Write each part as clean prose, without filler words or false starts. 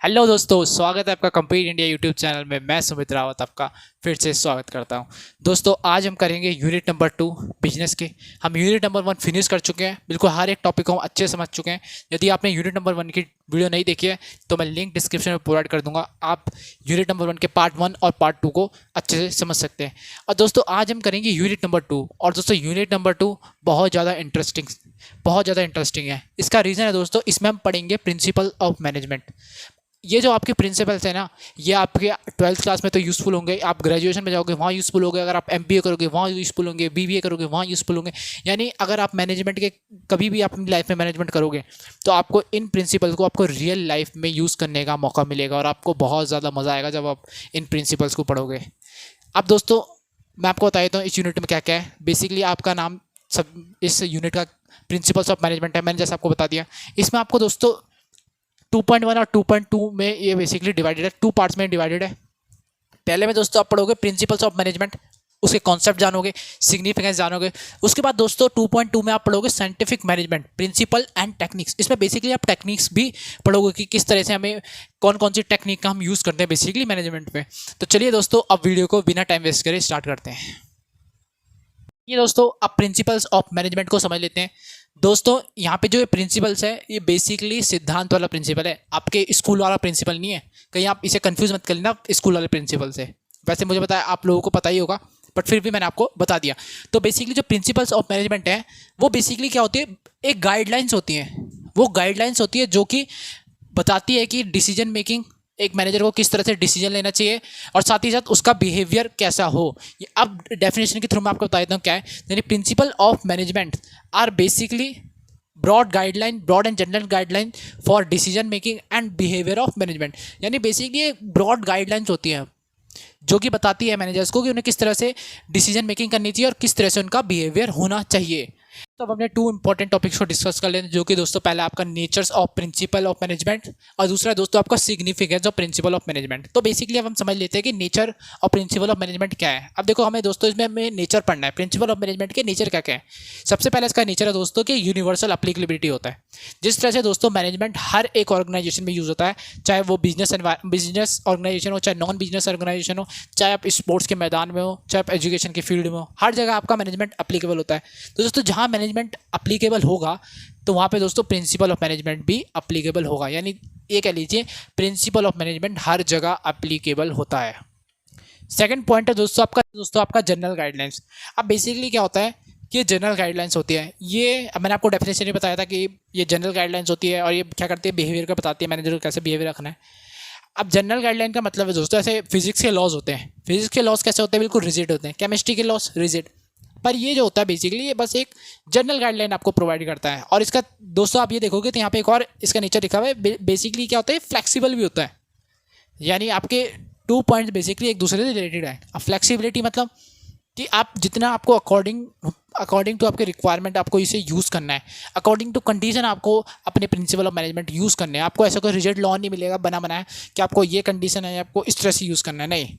Hello दोस्तों, स्वागत है आपका कंप्लीट इंडिया यूट्यूब चैनल में। मैं सुमित रावत आपका फिर से स्वागत करता हूं। दोस्तों, आज हम करेंगे यूनिट नंबर 2 बिजनेस के। हम यूनिट नंबर 1 फिनिश कर चुके हैं, बिल्कुल हर एक टॉपिक को हम अच्छे से समझ चुके हैं। यदि आपने यूनिट नंबर 1 की वीडियो नहीं देखी है तो मैं लिंक डिस्क्रिप्शन में प्रोवाइड कर दूंगा। आप यूनिट नंबर 1 के पार्ट 1 और पार्ट 2 को अच्छे से समझ सकते हैं। और दोस्तों, आज हम करेंगे यूनिट नंबर 2। और दोस्तों, यूनिट नंबर 2 बहुत ज़्यादा इंटरेस्टिंग है। इसका रीज़न है दोस्तों, इसमें हम पढ़ेंगे प्रिंसिपल ऑफ मैनेजमेंट। ये जो आपके प्रिंसिपल्स हैं ना, ये आपके 12th क्लास में तो यूज़फुल होंगे, आप ग्रेजुएशन में जाओगे वहाँ यूज़फुल होंगे, अगर आप MBA करोगे वहाँ यूज़फुल होंगे, BBA करोगे वहाँ यूज़फुल होंगे। यानी अगर आप मैनेजमेंट के कभी भी आप अपनी लाइफ में मैनेजमेंट करोगे तो आपको इन प्रिंसिपल्स को आपको रियल लाइफ में यूज़ करने का मौका मिलेगा और आपको बहुत ज़्यादा मज़ा आएगा जब आप इन प्रिंसिपल्स को पढ़ोगे। अब दोस्तों, मैं आपको बता देता हूँ इस यूनिट में क्या क्या है। बेसिकली आपका नाम सब इस यूनिट का प्रिंसिपल्स ऑफ मैनेजमेंट है, मैंने जैसे आपको बता दिया। इसमें आपको दोस्तों 2.1 और 2.2 में ये बेसिकली डिवाइडेड है, 2 पार्ट्स में डिवाइडेड है। पहले में दोस्तों आप पढ़ोगे प्रिंसिपल्स ऑफ मैनेजमेंट, उसके कॉन्सेप्ट जानोगे, सिग्निफिकेंस जानोगे। उसके बाद दोस्तों 2.2 में आप पढ़ोगे scientific management, principle and techniques. इसमें बेसिकली आप टेक्निक्स भी पढ़ोगे कि किस तरह से हमें कौन कौन सी टेक्निक का हम यूज़ करते हैं बेसिकली मैनेजमेंट में। तो चलिए दोस्तों, अब वीडियो को बिना टाइम वेस्ट करे स्टार्ट करते हैं। ये दोस्तों, अब प्रिंसिपल्स ऑफ मैनेजमेंट को समझ लेते हैं। दोस्तों, यहाँ पे जो प्रिंसिपल्स है ये बेसिकली सिद्धांत वाला प्रिंसिपल है, आपके स्कूल वाला प्रिंसिपल नहीं है। कहीं आप इसे कंफ्यूज मत कर लेना स्कूल वाले प्रिंसिपल से। वैसे मुझे पता है आप लोगों को पता ही होगा, बट फिर भी मैंने आपको बता दिया। तो बेसिकली जो प्रिंसिपल्स ऑफ मैनेजमेंट है वो बेसिकली क्या होती है, एक गाइडलाइंस होती हैं। वो गाइडलाइंस होती है जो कि बताती है कि डिसीजन मेकिंग, एक मैनेजर को किस तरह से डिसीजन लेना चाहिए और साथ ही साथ उसका बिहेवियर कैसा हो। ये अब डेफिनेशन के थ्रू मैं आपको बता देता हूँ क्या है। यानी principle of management are basically broad and general guideline for decision making and behaviour of management. यानी बेसिकली एक ब्रॉड गाइडलाइंस होती हैं जो कि बताती है मैनेजर्स को कि उन्हें किस तरह से डिसीजन मेकिंग करनी चाहिए और किस तरह से उनका बिहेवियर होना चाहिए। तो अब हमने 2 इंपॉर्टेंट टॉपिक्स को डिस्कस कर लेते हैं, जो कि दोस्तों पहला आपका natures of principle of management और दूसरा दोस्तों आपका significance of principle of management. तो बेसिकली अब हम समझ लेते हैं कि नेचर और प्रिंसिपल ऑफ मैनेजमेंट क्या है। अब देखो, हमें दोस्तों इसमें हमें नेचर पढ़ना है, प्रिंसिपल ऑफ मैनेजमेंट के नेचर क्या क्या है। सबसे पहले इसका नेचर है दोस्तों कि यूनिवर्सल एप्लीकेबिलिटी होता है। जिस तरह से दोस्तों मैनेजमेंट हर एक ऑर्गेनाइजेशन में यूज़ होता है, चाहे वो बिजनेस ऑर्गेनाइजेशन हो, चाहे नॉन बिजनेस ऑर्गेनाइजेशन हो, चाहे आप स्पोर्ट्स के मैदान में हो, चाहे आप एजुकेशन के फील्ड में हो, हर जगह आपका मैनेजमेंट अप्लीकेबल होता है। तो दोस्तों, जहाँ मैनेजमेंट अप्लीकेबल होगा तो वहाँ पे दोस्तों प्रिंसिपल ऑफ मैनेजमेंट भी अप्लीकेबल होगा। यानी ये कह लीजिए प्रिंसिपल ऑफ मैनेजमेंट हर जगह अप्लीकेबल होता है। सेकंड पॉइंट है दोस्तों आपका जनरल गाइडलाइंस। अब बेसिकली क्या होता है कि ये जनरल गाइडलाइंस होती है। ये मैंने आपको डेफिनेशन ही बताया था कि ये जनरल गाइडलाइंस होती है और ये क्या करती है, बिहेवियर का बताती है, मैनेजर को कैसे बिहेवियर रखना है। अब जनरल गाइडलाइन का मतलब है दोस्तों, ऐसे फिजिक्स के लॉज होते हैं। फिजिक्स के लॉज कैसे होते हैं, बिल्कुल रिजिड होते हैं। केमिस्ट्री के लॉज रिजिड, पर ये जो होता है बेसिकली ये बस एक जनरल गाइडलाइन आपको प्रोवाइड करता है। और इसका दोस्तों आप ये देखोगे तो यहाँ पे एक और इसका नेचर लिखा हुआ है। बेसिकली क्या होता है, फ्लेक्सिबल भी होता है। यानी आपके 2 पॉइंट्स बेसिकली एक दूसरे से रिलेटेड है। अब फ्लेक्सिबिलिटी मतलब कि आप जितना आपको अकॉर्डिंग टू आपके रिक्वायरमेंट आपको इसे यूज़ करना है, अकॉर्डिंग टू कंडीशन आपको अपने प्रिंसिपल ऑफ मैनेजमेंट यूज़ करने हैं। आपको ऐसा कोई रिजिड लॉ नहीं मिलेगा बना बनाया कि आपको ये कंडीशन है, आपको इस तरह से यूज़ करना है। नहीं,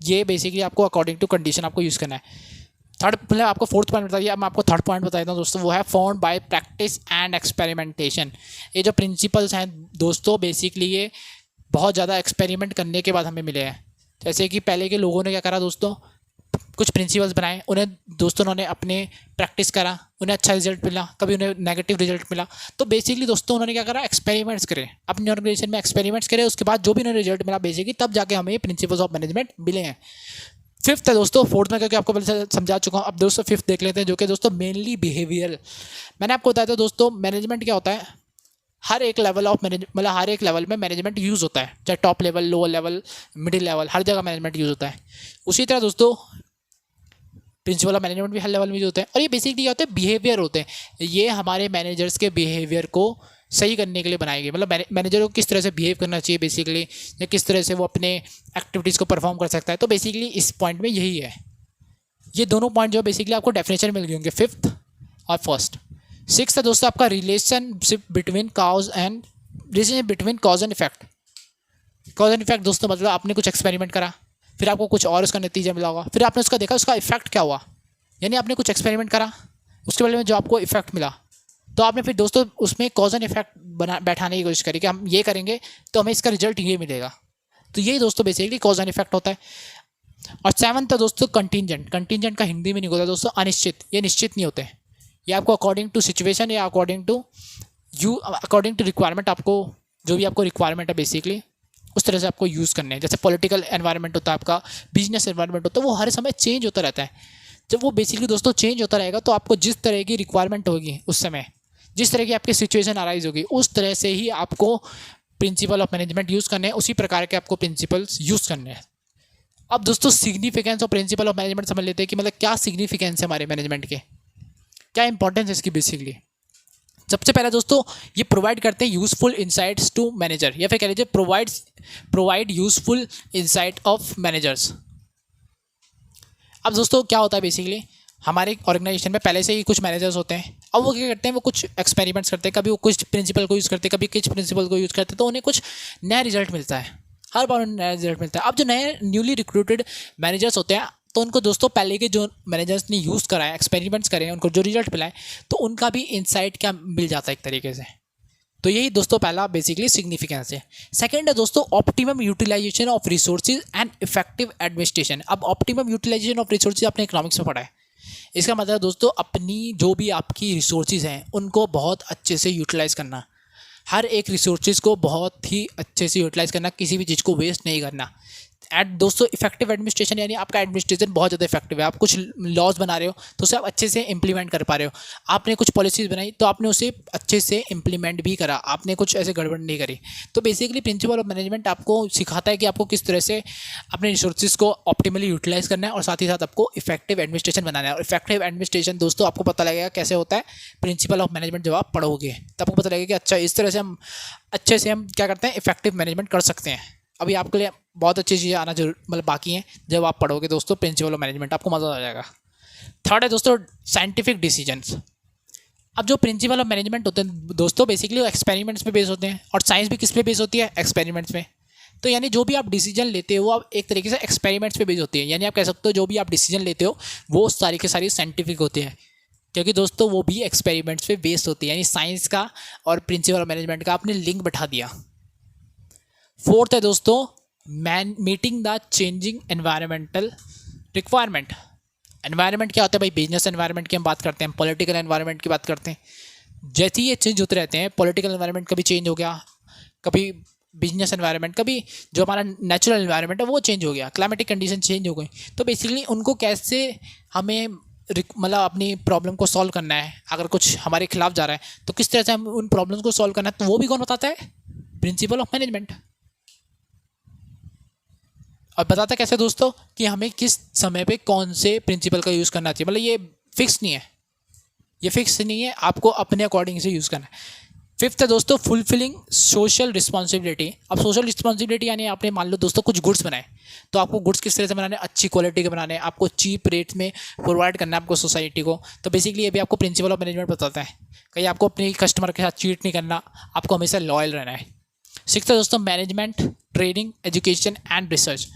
ये बेसिकली आपको अकॉर्डिंग टू कंडीशन आपको यूज़ करना है। थर्ड मतलब आपको फोर्थ पॉइंट बता दिया, अब मैं आपको थर्ड पॉइंट बता देता हूँ दोस्तों, वो है found by practice and experimentation. ये जो प्रिंसिपल्स हैं दोस्तों बेसिकली ये बहुत ज़्यादा एक्सपेरिमेंट करने के बाद हमें मिले हैं। जैसे कि पहले के लोगों ने क्या करा दोस्तों, कुछ प्रिंसिपल्स बनाए, उन्हें दोस्तों उन्होंने अपने प्रैक्टिस करा, उन्हें अच्छा रिजल्ट मिला, कभी उन्हें नेगेटिव रिजल्ट मिला। तो बेसिकली दोस्तों उन्होंने क्या करा, एक्सपेरिमेंट्स करे, अपनी ऑर्गेनाइजेशन में एक्सपेरिमेंट्स करे, उसके बाद जो भी उन्हें रिजल्ट मिला बेसिकली तब जाके हमें प्रिंसिपल्स ऑफ मैनेजमेंट मिले हैं। फिफ्थ है दोस्तों, फोर्थ में क्योंकि आपको पहले से समझा चुका हूँ, अब दोस्तों फिफ्थ देख लेते हैं, जो कि दोस्तों मेनली बिहेवियरल। मैंने आपको बताया था दोस्तों मैनेजमेंट क्या होता है, हर एक लेवल ऑफ मैनेज मतलब हर एक लेवल में मैनेजमेंट यूज़ होता है, चाहे top level, lower level, middle level, हर जगह मैनेजमेंट यूज़ होता है। उसी तरह दोस्तों प्रिंसिपल ऑफ मैनेजमेंट भी हर लेवल में यूज होते हैं। और ये बेसिकली क्या होते हैं, बिहेवियर होते हैं। ये हमारे मैनेजर्स के बिहेवियर को सही करने के लिए बनाई गई, मतलब मैनेजर को किस तरह से बिहेव करना चाहिए बेसिकली, या किस तरह से वो अपने एक्टिविटीज़ को परफॉर्म कर सकता है। तो बेसिकली इस पॉइंट में यही है। ये दोनों पॉइंट जो बेसिकली आपको डेफिनेशन मिल गए होंगे, फिफ्थ और फर्स्ट। सिक्स्थ है दोस्तों आपका relationship between cause and effect. Cause and effect दोस्तों मतलब आपने कुछ एक्सपेरिमेंट करा, फिर आपको कुछ और उसका नतीजा मिला होगा, फिर आपने उसका देखा उसका इफेक्ट क्या हुआ। यानी आपने कुछ एक्सपेरिमेंट करा, उसके बारे में जो आपको इफेक्ट मिला, तो आपने फिर दोस्तों उसमें कॉज एंड इफेक्ट बैठाने की कोशिश करी कि हम ये करेंगे तो हमें इसका रिजल्ट ये मिलेगा। तो यही दोस्तों बेसिकली कॉज एंड इफेक्ट होता है। और 7th है दोस्तों कंटीजेंट। कंटीजेंट का हिंदी में नहीं होता दोस्तों अनिश्चित, ये निश्चित नहीं होते। ये आपको अकॉर्डिंग टू सिचुएशन या अकॉर्डिंग टू रिक्वायरमेंट, आपको जो भी आपको रिक्वायरमेंट है बेसिकली उस तरह से आपको यूज़ करने हैं। जैसे पॉलिटिकल एनवायरनमेंट होता है, आपका बिजनेस एनवायरनमेंट होता है, वो हर समय चेंज होता रहता है। जब वो बेसिकली दोस्तों चेंज होता रहेगा तो आपको जिस तरह की रिक्वायरमेंट होगी उस समय, जिस तरह की आपकी सिचुएशन अराइज होगी, उस तरह से ही आपको प्रिंसिपल ऑफ मैनेजमेंट यूज़ करने हैं, उसी प्रकार के आपको प्रिंसिपल्स यूज़ करने हैं। अब दोस्तों सिग्निफिकेंस और प्रिंसिपल ऑफ मैनेजमेंट समझ लेते हैं कि मतलब क्या सिग्निफिकेंस है हमारे मैनेजमेंट के, क्या इंपॉर्टेंस है इसकी। बेसिकली सबसे पहला दोस्तों ये प्रोवाइड करते हैं यूजफुल इंसाइट्स टू मैनेजर, या फिर कह लीजिए provide useful insight of managers. अब दोस्तों क्या होता है बेसिकली, हमारे ऑर्गेनाइजेशन में पहले से ही कुछ मैनेजर्स होते हैं। अब वो क्या करते हैं, वो कुछ एक्सपेरिमेंट्स करते हैं, कभी वो कुछ प्रिंसिपल को यूज़ करते हैं, कभी कुछ प्रिंसिपल को यूज़ करते हैं, तो उन्हें कुछ नया रिजल्ट मिलता है, हर बार उन्हें नया रिजल्ट मिलता है। अब जो नए न्यूली रिक्रूटेड मैनेजर्स होते हैं तो उनको दोस्तों पहले के जो मैनेजर्स ने यूज़ कराया, एक्सपेरिमेंट्स करे, उनको जो रिजल्ट मिला है तो उनका भी इंसाइट क्या मिल जाता है एक तरीके से। तो यही दोस्तों पहला बेसिकली सिग्निफिकेंस है। सेकंड है दोस्तों optimum utilisation of resources and effective administration. अब ऑप्टिमम यूटिलाइजेशन ऑफ रिसोर्सेज आपने इकोनॉमिक्स में पढ़ा है। इसका मतलब दोस्तों अपनी जो भी आपकी रिसोर्सेज हैं उनको बहुत अच्छे से यूटिलाइज़ करना, हर एक रिसोर्सेज को बहुत ही अच्छे से यूटिलाइज़ करना, किसी भी चीज़ को वेस्ट नहीं करना। दोस्तों इफेक्टिव एडमिनिस्ट्रेशन यानी आपका एडमिनिस्ट्रेशन बहुत ज़्यादा इफेक्टिव है। आप कुछ लॉज बना रहे हो तो उसे आप अच्छे से इंप्लीमेंट कर पा रहे हो। आपने कुछ पॉलिसीज़ बनाई तो आपने उसे अच्छे से इंप्लीमेंट भी करा, आपने कुछ ऐसे गड़बड़ नहीं करी। तो बेसिकली प्रिंसिपल ऑफ मैनेजमेंट आपको सिखाता है कि आपको किस तरह से अपने रिसोर्सेज को ऑप्टिमली यूटिलाइज़ करना है और साथ ही साथ आपको इफेक्टिव एडमिनिस्ट्रेशन बनाना है। और इफेक्टिव एडमिनिस्ट्रेशन दोस्तों आपको पता लगेगा कैसे होता है, प्रिंसिपल ऑफ मैनेजमेंट जब आप पढ़ोगे तब आपको पता लगेगा कि अच्छा इस तरह से हम अच्छे से हम क्या करते हैं, इफेक्टिव मैनेजमेंट कर सकते हैं। अभी आपके लिए बहुत अच्छी चीज़ें आना जरूर मतलब बाकी हैं, जब आप पढ़ोगे दोस्तों प्रिंसिपल ऑफ मैनेजमेंट आपको मज़ा आ जाएगा। थर्ड है दोस्तों साइंटिफिक डिसीजंस। अब जो प्रिंसिपल ऑफ मैनेजमेंट होते हैं दोस्तों बेसिकली वो एक्सपेरिमेंट्स पे बेस होते हैं, और साइंस भी किस पे बेस होती है, एक्सपेरिमेंट्स पे। तो यानी जो भी आप डिसीजन लेते हो वो आप एक तरीके से एक्सपेरिमेंट्स पे बेस होती है। यानी आप कह सकते हो जो भी आप डिसीजन लेते हो वो सारी के सारी साइंटिफिक होते हैं, क्योंकि दोस्तों वो भी एक्सपेरिमेंट्स पे बेस्ड होती है। यानी साइंस का और प्रिंसिपल ऑफ मैनेजमेंट का आपने लिंक बैठा दिया। फोर्थ है दोस्तों meeting the changing environmental requirement. Environment क्या होता है भाई, बिजनेस एनवायरनमेंट की हम बात करते हैं, पॉलिटिकल एनवायरनमेंट की बात करते हैं। जैसे ही ये चेंज होते रहते हैं, पॉलिटिकल एनवायरनमेंट कभी चेंज हो गया, कभी बिजनेस एनवायरनमेंट, कभी जो हमारा नेचुरल एनवायरनमेंट है वो चेंज हो गया, क्लाइमेटिक कंडीशन चेंज हो गई। तो बेसिकली उनको कैसे हमें मतलब अपनी प्रॉब्लम को सॉल्व करना है, अगर कुछ हमारे खिलाफ जा रहा है तो किस तरह से हम उन प्रॉब्लम्स को सॉल्व करना है, तो वो भी कौन बताता है, प्रिंसिपल ऑफ मैनेजमेंट। और बताता कैसे दोस्तों कि हमें किस समय पे कौन से प्रिंसिपल का यूज़ करना चाहिए। मतलब ये फिक्स नहीं है, ये फिक्स नहीं है, आपको अपने अकॉर्डिंग से यूज़ करना है। फिफ्थ है दोस्तों फुलफिलिंग सोशल रिस्पॉन्सिबिलिटी। अब सोशल रिस्पॉन्सिबिलिटी यानी आपने मान लो दोस्तों कुछ गुड्स बनाए, तो आपको गुड्स किस तरह से बनाने, अच्छी क्वालिटी के बनाने, आपको चीप रेट में प्रोवाइड करना है आपको सोसाइटी को। तो बेसिकली ये भी आपको प्रिंसिपल ऑफ मैनेजमेंट बताता है, कहीं आपको अपने कस्टमर के साथ चीट नहीं करना, आपको हमेशा लॉयल रहना है। सिक्स्थ है दोस्तों management training education and research.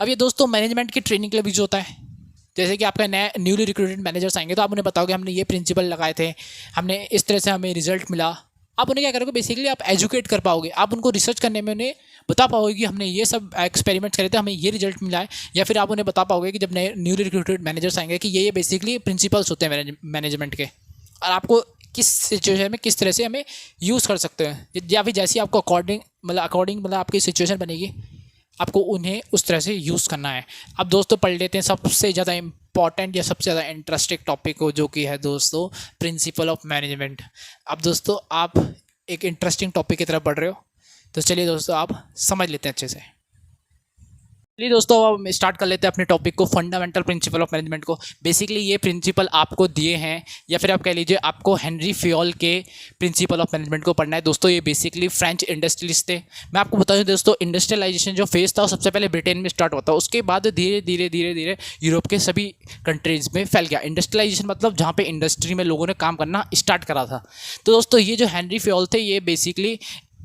अब ये दोस्तों मैनेजमेंट की ट्रेनिंग के लिए भी जो होता है, जैसे कि आपका नए न्यूली रिक्रूटेड मैनेजर्स आएंगे तो आप उन्हें बताओगे हमने ये प्रिंसिपल लगाए थे, हमने इस तरह से हमें रिजल्ट मिला। आप उन्हें क्या करोगे, बेसिकली आप एजुकेट कर पाओगे, आप उनको रिसर्च करने में उन्हें बता पाओगे कि हमने ये सब एक्सपेरिमेंट्स करे थे, हमें ये रिजल्ट मिला है। या फिर आप उन्हें बता पाओगे कि जब नए न्यूली रिक्रूटेड मैनेजर्स आएंगे कि ये बेसिकली प्रिंसिपल्स होते हैं मैनेजमेंट के, और आपको किस सिचुएशन में किस तरह से हमें यूज़ कर सकते हैं, या फिर जैसी आपको अकॉर्डिंग आपकी सिचुएशन बनेगी आपको उन्हें उस तरह से यूज़ करना है। अब दोस्तों पढ़ लेते हैं सबसे ज़्यादा इंपॉर्टेंट या सबसे ज़्यादा इंटरेस्टिंग टॉपिक को, जो कि है दोस्तों प्रिंसिपल ऑफ मैनेजमेंट। अब दोस्तों आप एक इंटरेस्टिंग टॉपिक की तरफ बढ़ रहे हो, तो चलिए दोस्तों आप समझ लेते हैं अच्छे से। चलिए दोस्तों अब स्टार्ट कर लेते हैं अपने टॉपिक को, फंडामेंटल प्रिंसिपल ऑफ मैनेजमेंट को। बेसिकली ये प्रिंसिपल आपको दिए हैं, या फिर आप कह लीजिए आपको हेनरी फ्योल के प्रिंसिपल ऑफ मैनेजमेंट को पढ़ना है। दोस्तों ये बेसिकली फ्रेंच इंडस्ट्रियलिस्ट थे। मैं आपको बता दूं दोस्तों, इंडस्ट्रियलाइजेशन जो फेज था वो सबसे पहले ब्रिटेन में स्टार्ट होता है, उसके बाद धीरे धीरे यूरोप के सभी कंट्रीज़ में फैल गया। इंडस्ट्रियलाइजेशन मतलब जहाँ पे इंडस्ट्री में लोगों ने काम करना स्टार्ट करा था। तो दोस्तों ये जो हेनरी फ्योल थे ये बेसिकली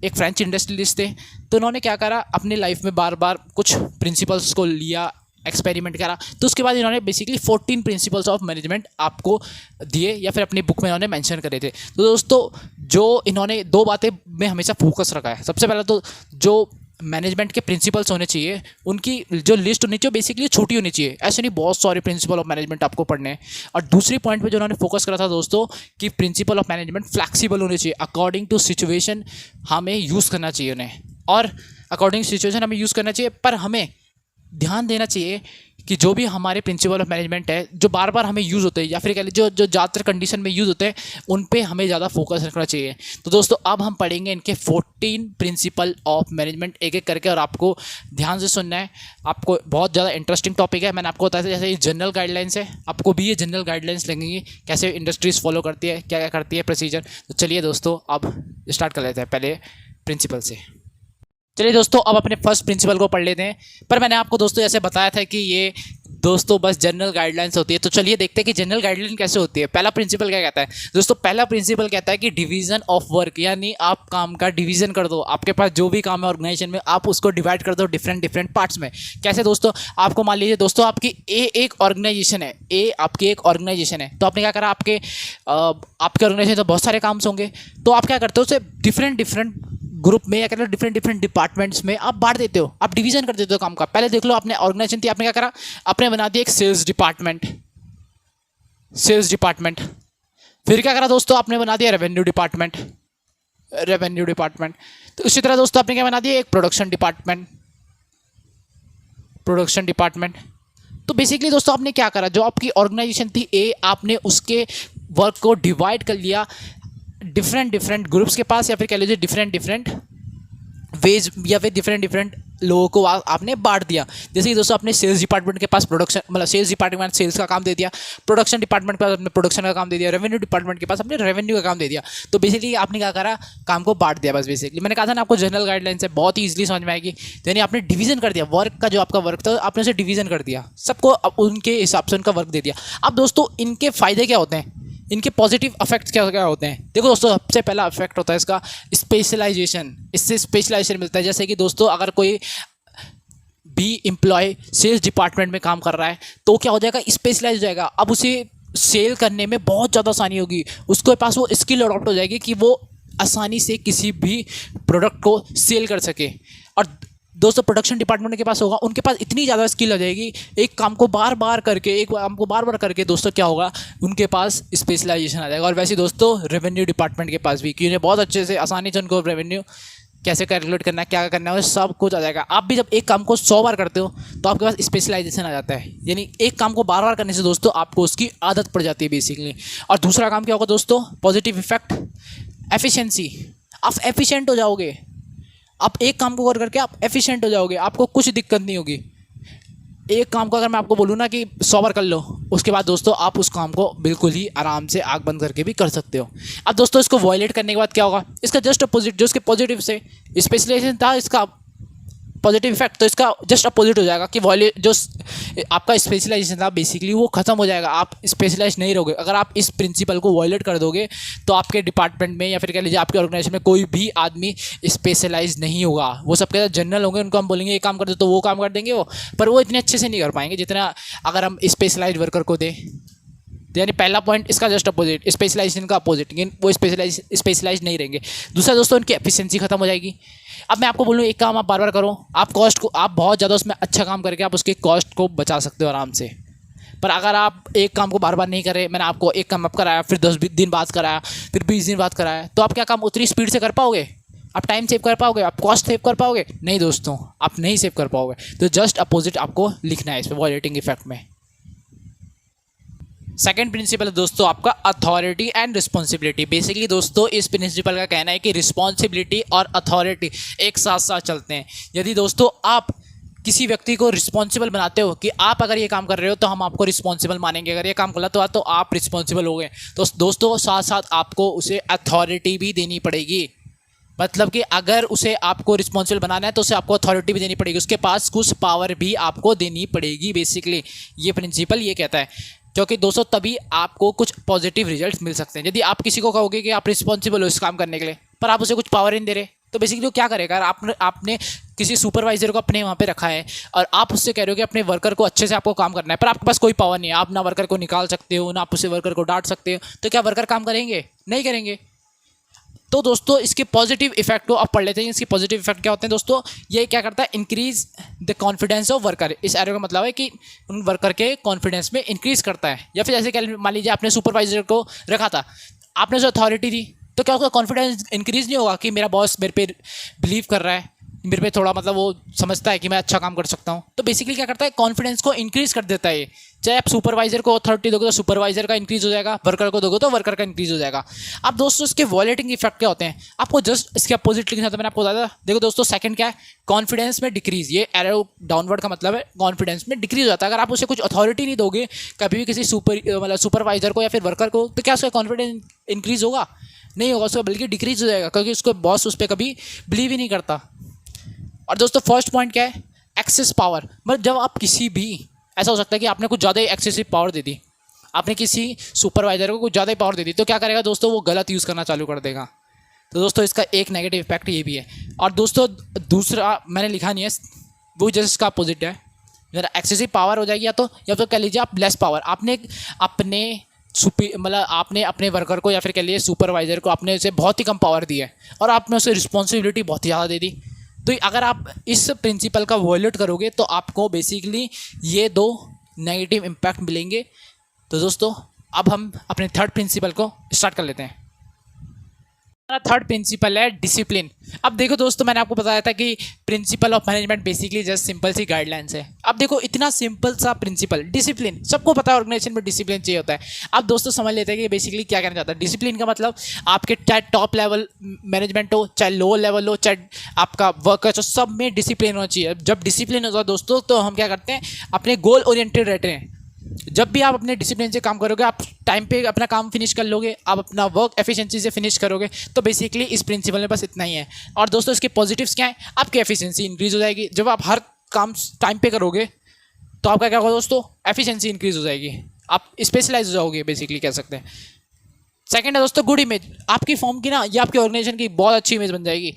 एक फ्रेंच इंडस्ट्रियलिस्ट थे। तो उन्होंने क्या करा, अपनी लाइफ में बार बार कुछ प्रिंसिपल्स को लिया, एक्सपेरिमेंट करा, तो उसके बाद इन्होंने बेसिकली 14 प्रिंसिपल्स ऑफ मैनेजमेंट आपको दिए या फिर अपनी बुक में इन्होंने मेंशन करे थे। तो दोस्तों जो इन्होंने 2 बातें में हमेशा फोकस रखा है। सबसे पहला तो जो मैनेजमेंट के प्रिंसिपल्स होने चाहिए, उनकी जो लिस्ट होनी चाहिए बेसिकली छोटी होनी चाहिए, ऐसे नहीं बहुत सारे प्रिंसिपल ऑफ मैनेजमेंट आपको पढ़ने हैं। और दूसरी पॉइंट पे जो उन्होंने फोकस करा था दोस्तों कि प्रिंसिपल ऑफ मैनेजमेंट फ्लैक्सिबल होने चाहिए, अकॉर्डिंग टू सिचुएशन हमें यूज़ करना चाहिए उन्हें, और अकॉर्डिंग टू सिचुएशन हमें यूज़ करना चाहिए, पर हमें ध्यान देना चाहिए कि जो भी हमारे प्रिंसिपल ऑफ मैनेजमेंट है जो बार बार हमें यूज़ होते हैं या फिर कह लीजिए जो ज़्यादातर कंडीशन में यूज़ होते हैं, उन पे हमें ज़्यादा फोकस रखना चाहिए। तो दोस्तों अब हम पढ़ेंगे इनके 14 प्रिंसिपल ऑफ मैनेजमेंट एक एक करके, और आपको ध्यान से सुनना है। आपको बहुत ज़्यादा इंटरेस्टिंग टॉपिक है। मैंने आपको बताया था जैसे ये जनरल गाइडलाइंस है, आपको भी ये जनरल गाइडलाइंस लगेंगी कैसे इंडस्ट्रीज़ फॉलो करती है, क्या क्या करती है प्रोसीजर। तो चलिए दोस्तों अब स्टार्ट कर लेते हैं पहले प्रिंसिपल से। चलिए दोस्तों अब अपने फर्स्ट प्रिंसिपल को पढ़ लेते हैं। पर मैंने आपको दोस्तों जैसे बताया था कि ये दोस्तों बस जनरल गाइडलाइंस होती है, तो चलिए देखते हैं कि जनरल गाइडलाइन कैसे होती है। पहला प्रिंसिपल क्या कहता है दोस्तों? पहला प्रिंसिपल कहता है कि डिवीजन ऑफ वर्क, यानी आप काम का डिवीजन कर दो। आपके पास जो भी काम है ऑर्गेनाइजेशन में, आप उसको डिवाइड कर दो डिफरेंट पार्ट्स में। कैसे दोस्तों? आपको मान लीजिए दोस्तों आपकी एक ऑर्गेनाइजेशन है, आपकी एक ऑर्गेनाइजेशन है, तो आपने क्या करा, आपके ऑर्गेनाइजेशन तो बहुत सारे काम होंगे, तो आप क्या करते हो उसे डिफरेंट ग्रुप में या कहते हैं डिफरेंट डिपार्टमेंट्स में आप बांट देते हो, आप डिवीजन कर देते हो काम का। पहले देख लो आपने ऑर्गेनाइजेशन थी, आपने क्या करा, आपने बना दिया एक सेल्स डिपार्टमेंट। फिर क्या करा दोस्तों, आपने बना दिया रेवेन्यू डिपार्टमेंट। तो इसी तरह दोस्तों आपने क्या बना दिया, एक प्रोडक्शन डिपार्टमेंट। तो बेसिकली दोस्तों आपने क्या करा, जो आपकी ऑर्गेनाइजेशन थी ए, आपने उसके वर्क को डिवाइड कर लिया डिफरेंट ग्रुप्स के पास, या फिर कह लीजिए डिफरेंट वेज, या फिर डिफरेंट लोगों को आपने बांट दिया। जैसे कि दोस्तों आपने सेल्स डिपार्टमेंट के पास प्रोडक्शन, मतलब सेल्स डिपार्टमेंट सेल्स का काम दे दिया, प्रोडक्शन डिपार्टमेंट के पास आपने प्रोडक्शन का काम दे दिया, रेवेन्यू डिपार्टमेंट के पास आपने रेवेन्यू का काम दे दिया। तो बेसिकली आपने क्या करा, काम को बांट दिया। बस बेसिकली मैंने कहा था ना आपको जनरल गाइडलाइंस है, बहुत ही ईजिली समझ में आएगी। यानी आपने डिवीजन कर दिया वर्क का, जो आपका वर्क था आपने उसे डिवीजन कर दिया, सबको उनके हिसाब से उनका वर्क दे दिया। अब दोस्तों इनके फायदे क्या होते हैं, इनके पॉजिटिव इफेक्ट्स क्या क्या होते हैं? देखो दोस्तों सबसे पहला इफेक्ट होता है इसका स्पेशलाइजेशन। इससे स्पेशलाइजेशन मिलता है। जैसे कि दोस्तों अगर कोई भी एम्प्लॉय सेल्स डिपार्टमेंट में काम कर रहा है तो क्या हो जाएगा, स्पेशलाइज हो जाएगा। अब उसे सेल करने में बहुत ज़्यादा आसानी होगी, उसके पास वो स्किल अडॉप्ट हो जाएगी कि वो आसानी से किसी भी प्रोडक्ट को सेल कर सके। और दोस्तों प्रोडक्शन डिपार्टमेंट के पास होगा, उनके पास इतनी ज़्यादा स्किल हो जाएगी, एक काम को बार बार करके दोस्तों क्या होगा, उनके पास स्पेशलाइजेशन आ जाएगा। और वैसे दोस्तों रेवेन्यू डिपार्टमेंट के पास भी, कि उन्हें बहुत अच्छे से आसानी से उनको रेवेन्यू कैसे कैलकुलेट करना है, क्या करना है, सब कुछ आ जाएगा। आप भी जब एक काम को 100 बार करते हो तो आपके पास स्पेशलाइजेशन आ जाता है, यानी एक काम को बार बार करने से दोस्तों आपको उसकी आदत पड़ जाती है बेसिकली। और दूसरा काम क्या होगा दोस्तों, पॉजिटिव इफेक्ट एफिशिएंसी। आप एफिशिएंट हो जाओगे, आप एक काम को करके आप एफिशिएंट हो जाओगे, आपको कुछ दिक्कत नहीं होगी। एक काम को अगर मैं आपको बोलूँ ना कि 100 बार कर लो, उसके बाद दोस्तों आप उस काम को बिल्कुल ही आराम से आँख बंद करके भी कर सकते हो। अब दोस्तों इसको वॉयलेट करने के बाद क्या होगा, इसका जस्ट अपोजिट, जो इसके पॉजिटिव से स्पेशलाइजेशन था इसका पॉजिटिव इफेक्ट, तो इसका जस्ट अपोजिट हो जाएगा कि जो आपका स्पेशलाइजेशन था बेसिकली वो खत्म हो जाएगा, आप स्पेशलाइज नहीं रहोगे। अगर आप इस प्रिंसिपल को वॉयलेट कर दोगे तो आपके डिपार्टमेंट में या फिर कह लीजिए आपके ऑर्गेनाइजेशन में कोई भी आदमी स्पेशलाइज नहीं होगा, वो सबके साथ जनरल होंगे। उनको हम बोलेंगे ये काम कर दो तो वो काम कर देंगे वो, पर वो इतने अच्छे से नहीं कर पाएंगे जितना अगर हम स्पेशलाइज वर्कर को दें। यानी पहला पॉइंट इसका जस्ट अपोजिट, स्पेशलाइजेशन का अपोजिट, लेकिन वो स्पेशलाइज नहीं रहेंगे। दूसरा दोस्तों उनकी एफिशिएंसी खत्म हो जाएगी। अब मैं आपको बोलूँ एक काम आप बार बार करो, आप कॉस्ट को, आप बहुत ज़्यादा उसमें अच्छा काम करके आप उसके कॉस्ट को बचा सकते हो आराम से। पर अगर आप एक काम को बार बार नहीं करें, मैंने आपको एक काम आप कराया, फिर 10 दिन बाद कराया, फिर 20 दिन बाद कराया, तो आप क्या काम उतनी स्पीड से कर पाओगे? आप टाइम सेव कर पाओगे? आप कॉस्ट सेव कर पाओगे? नहीं दोस्तों, आप नहीं सेव कर पाओगे। तो जस्ट अपोजिट आपको लिखना है इसमें वॉयलेटिंग इफेक्ट में। सेकेंड प्रिंसिपल है दोस्तों आपका अथॉरिटी एंड रिस्पॉन्सिबिलिटी। बेसिकली दोस्तों इस प्रिंसिपल का कहना है कि रिस्पॉन्सिबिलिटी और अथॉरिटी एक साथ साथ चलते हैं। यदि दोस्तों आप किसी व्यक्ति को रिस्पॉन्सिबल बनाते हो कि आप अगर ये काम कर रहे हो तो हम आपको रिस्पॉन्सिबल मानेंगे, अगर ये काम गलत हुआ तो आप रिस्पॉन्सिबल हो गए, तो दोस्तों साथ साथ आपको उसे अथॉरिटी भी देनी पड़ेगी। मतलब कि अगर उसे आपको रिस्पॉन्सिबल बनाना है तो उसे आपको अथॉरिटी भी देनी पड़ेगी, उसके पास कुछ पावर भी आपको देनी पड़ेगी। बेसिकली ये प्रिंसिपल ये कहता है, क्योंकि दोस्तों तभी आपको कुछ पॉजिटिव रिजल्ट्स मिल सकते हैं। यदि आप किसी को कहोगे कि आप रिस्पॉन्सिबल हो इस काम करने के लिए, पर आप उसे कुछ पावर नहीं दे रहे, तो बेसिकली वो क्या करेगा, अगर आपने आपने किसी सुपरवाइजर को अपने वहाँ पे रखा है और आप उससे कह रहे हो कि अपने वर्कर को अच्छे से आपको काम करना है, पर आपके पास कोई पावर नहीं है, आप ना वर्कर को निकाल सकते हो ना आप उसे वर्कर को डांट सकते हो, तो क्या वर्कर काम करेंगे? नहीं करेंगे। तो दोस्तों इसके पॉजिटिव इफेक्ट को आप पढ़ लेते हैं। इसके पॉजिटिव इफेक्ट क्या होते हैं दोस्तों? ये क्या करता है, increase the confidence of worker. इस एरो का मतलब है कि उन वर्कर के कॉन्फिडेंस में इंक्रीज करता है। या फिर जैसे क्या, मान लीजिए आपने सुपरवाइजर को रखा था, आपने उसे अथॉरिटी दी, तो क्या उसका कॉन्फिडेंस इंक्रीज नहीं होगा कि मेरा बॉस मेरे पे बिलीव कर रहा है, मेरे पे थोड़ा मतलब वो समझता है कि मैं अच्छा काम कर सकता हूँ। तो बेसिकली क्या करता है, कॉन्फिडेंस को इंक्रीज कर देता है ये। चाहे आप सुपरवाइजर को अथॉरिटी दोगे तो सुपरवाइजर का इंक्रीज हो जाएगा, वर्कर को दोगे तो वर्कर का इंक्रीज हो जाएगा। अब दोस्तों इसके वॉलेटिंग इफेक्ट क्या होते हैं, आपको जस्ट इसके अपोजिट लिखना था, मैंने आपको बताया था। देखो दोस्तों सेकंड क्या है, कॉन्फिडेंस में डिक्रीज। ये एरो डाउनवर्ड का मतलब है कॉन्फिडेंस में डिक्रीज हो जाता है। अगर आप उसे कुछ अथॉरिटी नहीं दोगे कभी भी किसी सुपरवाइजर को या फिर वर्कर को, तो क्या उसका कॉन्फिडेंस इंक्रीज होगा? नहीं होगा, उसका बल्कि डिक्रीज हो जाएगा, क्योंकि उसको बॉस उस पर कभी बिलीव ही नहीं करता। और दोस्तों फर्स्ट पॉइंट क्या है, एक्सेस पावर। मतलब जब आप किसी भी, ऐसा हो सकता है कि आपने कुछ ज़्यादा ही एक्सेसिव पावर दे दी, आपने किसी सुपरवाइजर को कुछ ज़्यादा ही पावर दे दी, तो क्या करेगा दोस्तों, वो गलत यूज़ करना चालू कर देगा। तो दोस्तों इसका एक नेगेटिव इफेक्ट ये भी है। और दोस्तों दूसरा मैंने लिखा नहीं है, वो जस्ट इसका अपोजिट है, मेरा एक्सेसिव पावर हो जाएगी, या तो कह लीजिए आप लेस पावर। आपने अपने मतलब आपने अपने वर्कर को या फिर कह लीजिए सुपरवाइजर को आपने उसे बहुत ही कम पावर दी है और आपने उसे रिस्पॉन्सिबिलिटी बहुत ही ज़्यादा दे दी। तो अगर आप इस प्रिंसिपल का वॉयलेट करोगे तो आपको बेसिकली ये दो नेगेटिव इम्पैक्ट मिलेंगे। तो दोस्तों अब हम अपने थर्ड प्रिंसिपल को स्टार्ट कर लेते हैं। हमारा थर्ड प्रिंसिपल है डिसिप्लिन। अब देखो दोस्तों, मैंने आपको बताया था कि principle of management basically just simple सी गाइडलाइंस है। अब देखो इतना सिंपल सा प्रिंसिपल, डिसिप्लिन, सबको पता है ऑर्गेनाइजेशन में डिसिप्लिन चाहिए होता है। अब दोस्तों समझ लेते हैं कि बेसिकली क्या कहना चाहता है। डिसिप्लिन का मतलब आपके चाहे टॉप लेवल मैनेजमेंट हो, चाहे लोअर लेवल हो, चाहे आपका वर्कर्स हो, सब में डिसिप्लिन होना चाहिए। जब डिसिप्लिन होता है दोस्तों, तो हम क्या करते हैं, अपने गोल ओरिएंटेड रहते हैं। जब भी आप अपने डिसिप्लिन से काम करोगे, आप टाइम पे अपना काम फिनिश कर लोगे, आप अपना वर्क एफिशिएंसी से फिनिश करोगे। तो बेसिकली इस प्रिंसिपल में बस इतना ही है। और दोस्तों इसके पॉजिटिव्स क्या है, आपकी एफिशिएंसी इंक्रीज हो जाएगी। जब आप हर काम टाइम पे करोगे तो आपका क्या होगा दोस्तों, एफिशिएंसी इंक्रीज हो जाएगी, आप स्पेशलाइज हो जाओगे, बेसिकली कह सकते हैं। सेकंड है दोस्तों गुड इमेज। आपकी फॉर्म की ना, ये आपकी ऑर्गेनाइजेशन की बहुत अच्छी इमेज बन जाएगी।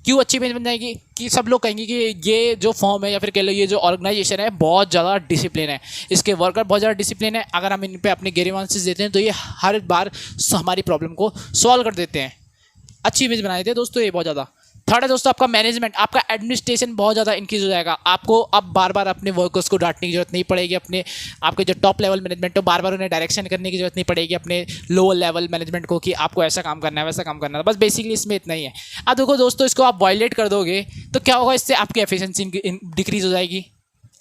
क्यों अच्छी इमेज बन जाएगी? कि सब लोग कहेंगे कि ये जो फॉर्म है या फिर कह लो ये जो ऑर्गेनाइजेशन है बहुत ज़्यादा डिसिप्लिन है, इसके वर्कर बहुत ज़्यादा डिसिप्लिन है। अगर हम इन पे अपने ग्रीवेंसेस देते हैं तो ये हर बार हमारी प्रॉब्लम को सॉल्व कर देते हैं, अच्छी इमेज बना देते हैं दोस्तों, ये बहुत ज़्यादा। थर्ड है दोस्तों आपका मैनेजमेंट, आपका एडमिनिस्ट्रेशन बहुत ज़्यादा इंक्रीज हो जाएगा। आपको अब बार बार अपने वर्कर्स को डांटने की जरूरत नहीं पड़ेगी, अपने आपके जो टॉप लेवल मैनेजमेंट हो बार बार उन्हें डायरेक्शन करने की जरूरत नहीं पड़ेगी अपने लोअर लेवल मैनेजमेंट को कि आपको ऐसा काम करना है वैसा काम करना है। बस बेसिकली इसमें इतना ही है। अब देखो दोस्तों, इसको आप वायलेट कर दोगे तो क्या होगा, इससे आपकी एफिशिएंसी डिक्रीज हो जाएगी।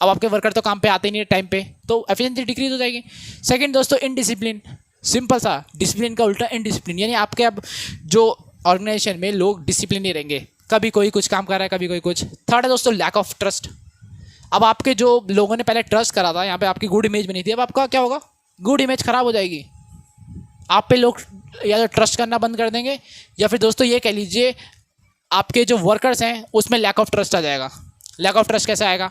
अब आपके वर्कर तो काम पे आते ही नहीं है टाइम पे, तो एफिशिएंसी डिक्रीज हो जाएगी। सेकंड दोस्तों इनडिसिप्लिन, सिंपल सा, डिसिप्लिन का उल्टा इनडिसिप्लिन, यानी आपके अब जो ऑर्गेनाइजेशन में लोग डिसिप्लिन नहीं रहेंगे, कभी कोई कुछ काम कर रहा है कभी कोई कुछ। थर्ड है दोस्तों लैक ऑफ ट्रस्ट। अब आपके जो लोगों ने पहले ट्रस्ट करा था, यहाँ पे आपकी गुड इमेज बनी थी, अब आपका क्या होगा, गुड इमेज खराब हो जाएगी। आप पे लोग या तो ट्रस्ट करना बंद कर देंगे, या फिर दोस्तों ये कह लीजिए आपके जो वर्कर्स हैं उसमें लैक ऑफ ट्रस्ट आ जाएगा। लैक ऑफ ट्रस्ट कैसे आएगा,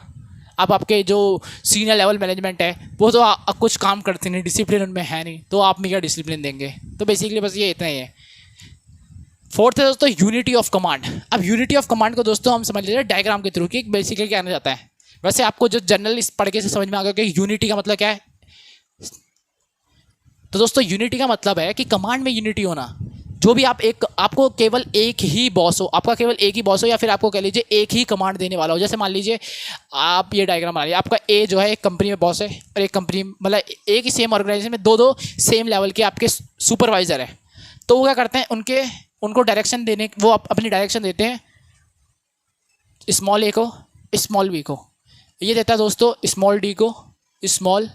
अब आपके जो सीनियर लेवल मैनेजमेंट है वो तो कुछ काम करते नहीं, डिसिप्लिन उनमें है नहीं, तो आप में क्या डिसिप्लिन देंगे। तो बेसिकली बस ये इतना ही है। फोर्थ है दोस्तों यूनिटी ऑफ कमांड। अब यूनिटी ऑफ कमांड को दोस्तों हम समझ लेते हैं डायग्राम के थ्रू कि बेसिकली क्या आना जाता है। वैसे आपको जो जनरल इस पढ़ के से समझ में आ गया कि यूनिटी का मतलब क्या है। तो दोस्तों यूनिटी का मतलब है कि कमांड में यूनिटी होना। जो भी आपको केवल एक ही बॉस हो, आपका केवल एक ही बॉस हो, या फिर आपको कह लीजिए एक ही कमांड देने वाला हो। जैसे मान लीजिए आप ये डायग्राम बना लीजिए, आपका ए जो है एक कंपनी में बॉस है और एक कंपनी मतलब एक ही सेम ऑर्गेनाइजेशन में दो सेम लेवल के आपके सुपरवाइजर है। तो वो क्या करते हैं, उनको डायरेक्शन देने, वो अपनी डायरेक्शन देते हैं स्मॉल ए को, स्मॉल बी को, ये देता है दोस्तों स्मॉल डी को, स्मॉल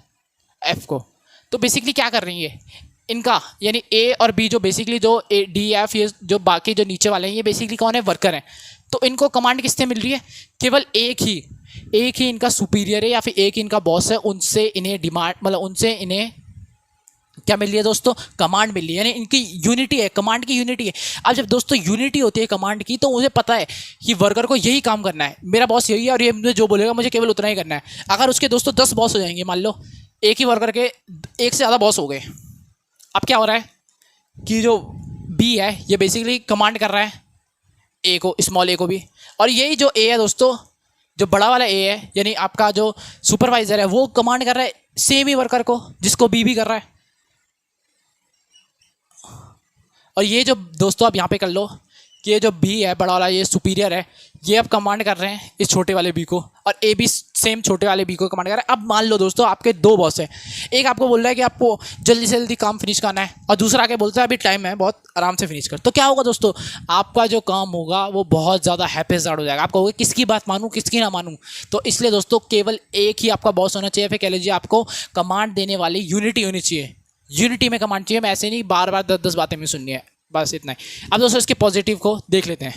एफ को। तो बेसिकली क्या कर रही है इनका, यानी ए और बी जो बेसिकली जो ए डी एफ ये जो बाकी जो नीचे वाले हैं ये बेसिकली कौन है, वर्कर हैं। तो इनको कमांड किससे मिल रही है, केवल एक ही इनका सुपीरियर है या फिर एक ही इनका बॉस है, उनसे इन्हें डिमांड मतलब उनसे इन्हें क्या मिल रही है दोस्तों, कमांड मिल रही है, यानी इनकी यूनिटी है, कमांड की यूनिटी है। अब जब दोस्तों यूनिटी होती है कमांड की, तो मुझे पता है कि वर्कर को यही काम करना है, मेरा बॉस यही है और ये मुझे जो बोलेगा मुझे केवल उतना ही करना है। अगर उसके दोस्तों 10 बॉस हो जाएंगे, मान लो एक ही वर्कर के एक से ज़्यादा बॉस हो गए, अब क्या हो रहा है कि जो बी है ये बेसिकली कमांड कर रहा है ए को, स्मॉल ए को भी। और यही जो ए है दोस्तों, जो बड़ा वाला ए है, यानी आपका जो सुपरवाइजर है, वो कमांड कर रहा है सेम ही वर्कर को जिसको बी भी कर रहा है। और ये जो दोस्तों आप यहाँ पे कर लो कि ये जो बी है बड़ा वाला, ये सुपीरियर है, ये अब कमांड कर रहे हैं इस छोटे वाले बी को, और ए भी सेम छोटे वाले बी को कमांड कर रहा है। अब मान लो दोस्तों आपके दो बॉस हैं, एक आपको बोल रहा है कि आपको जल्दी से जल्दी काम फिनिश करना है, और दूसरा आके बोलता है अभी टाइम है, बहुत आराम से फिनिश कर। तो क्या होगा दोस्तों, आपका जो काम होगा वो बहुत ज़्यादा हैपेजार्ड हो जाएगा। आप कहोगे किसकी बात मानूँ किसकी ना मानूँ। तो इसलिए दोस्तों केवल एक ही आपका बॉस होना चाहिए, फिर कह लीजिए आपको कमांड देने वाली यूनिटी होनी चाहिए। यूनिटी में कमांड चाहिए, मैं ऐसे नहीं बार बार 10-10 बातें में सुननी है, बस इतना ही। अब दोस्तों इसके पॉजिटिव को देख लेते हैं।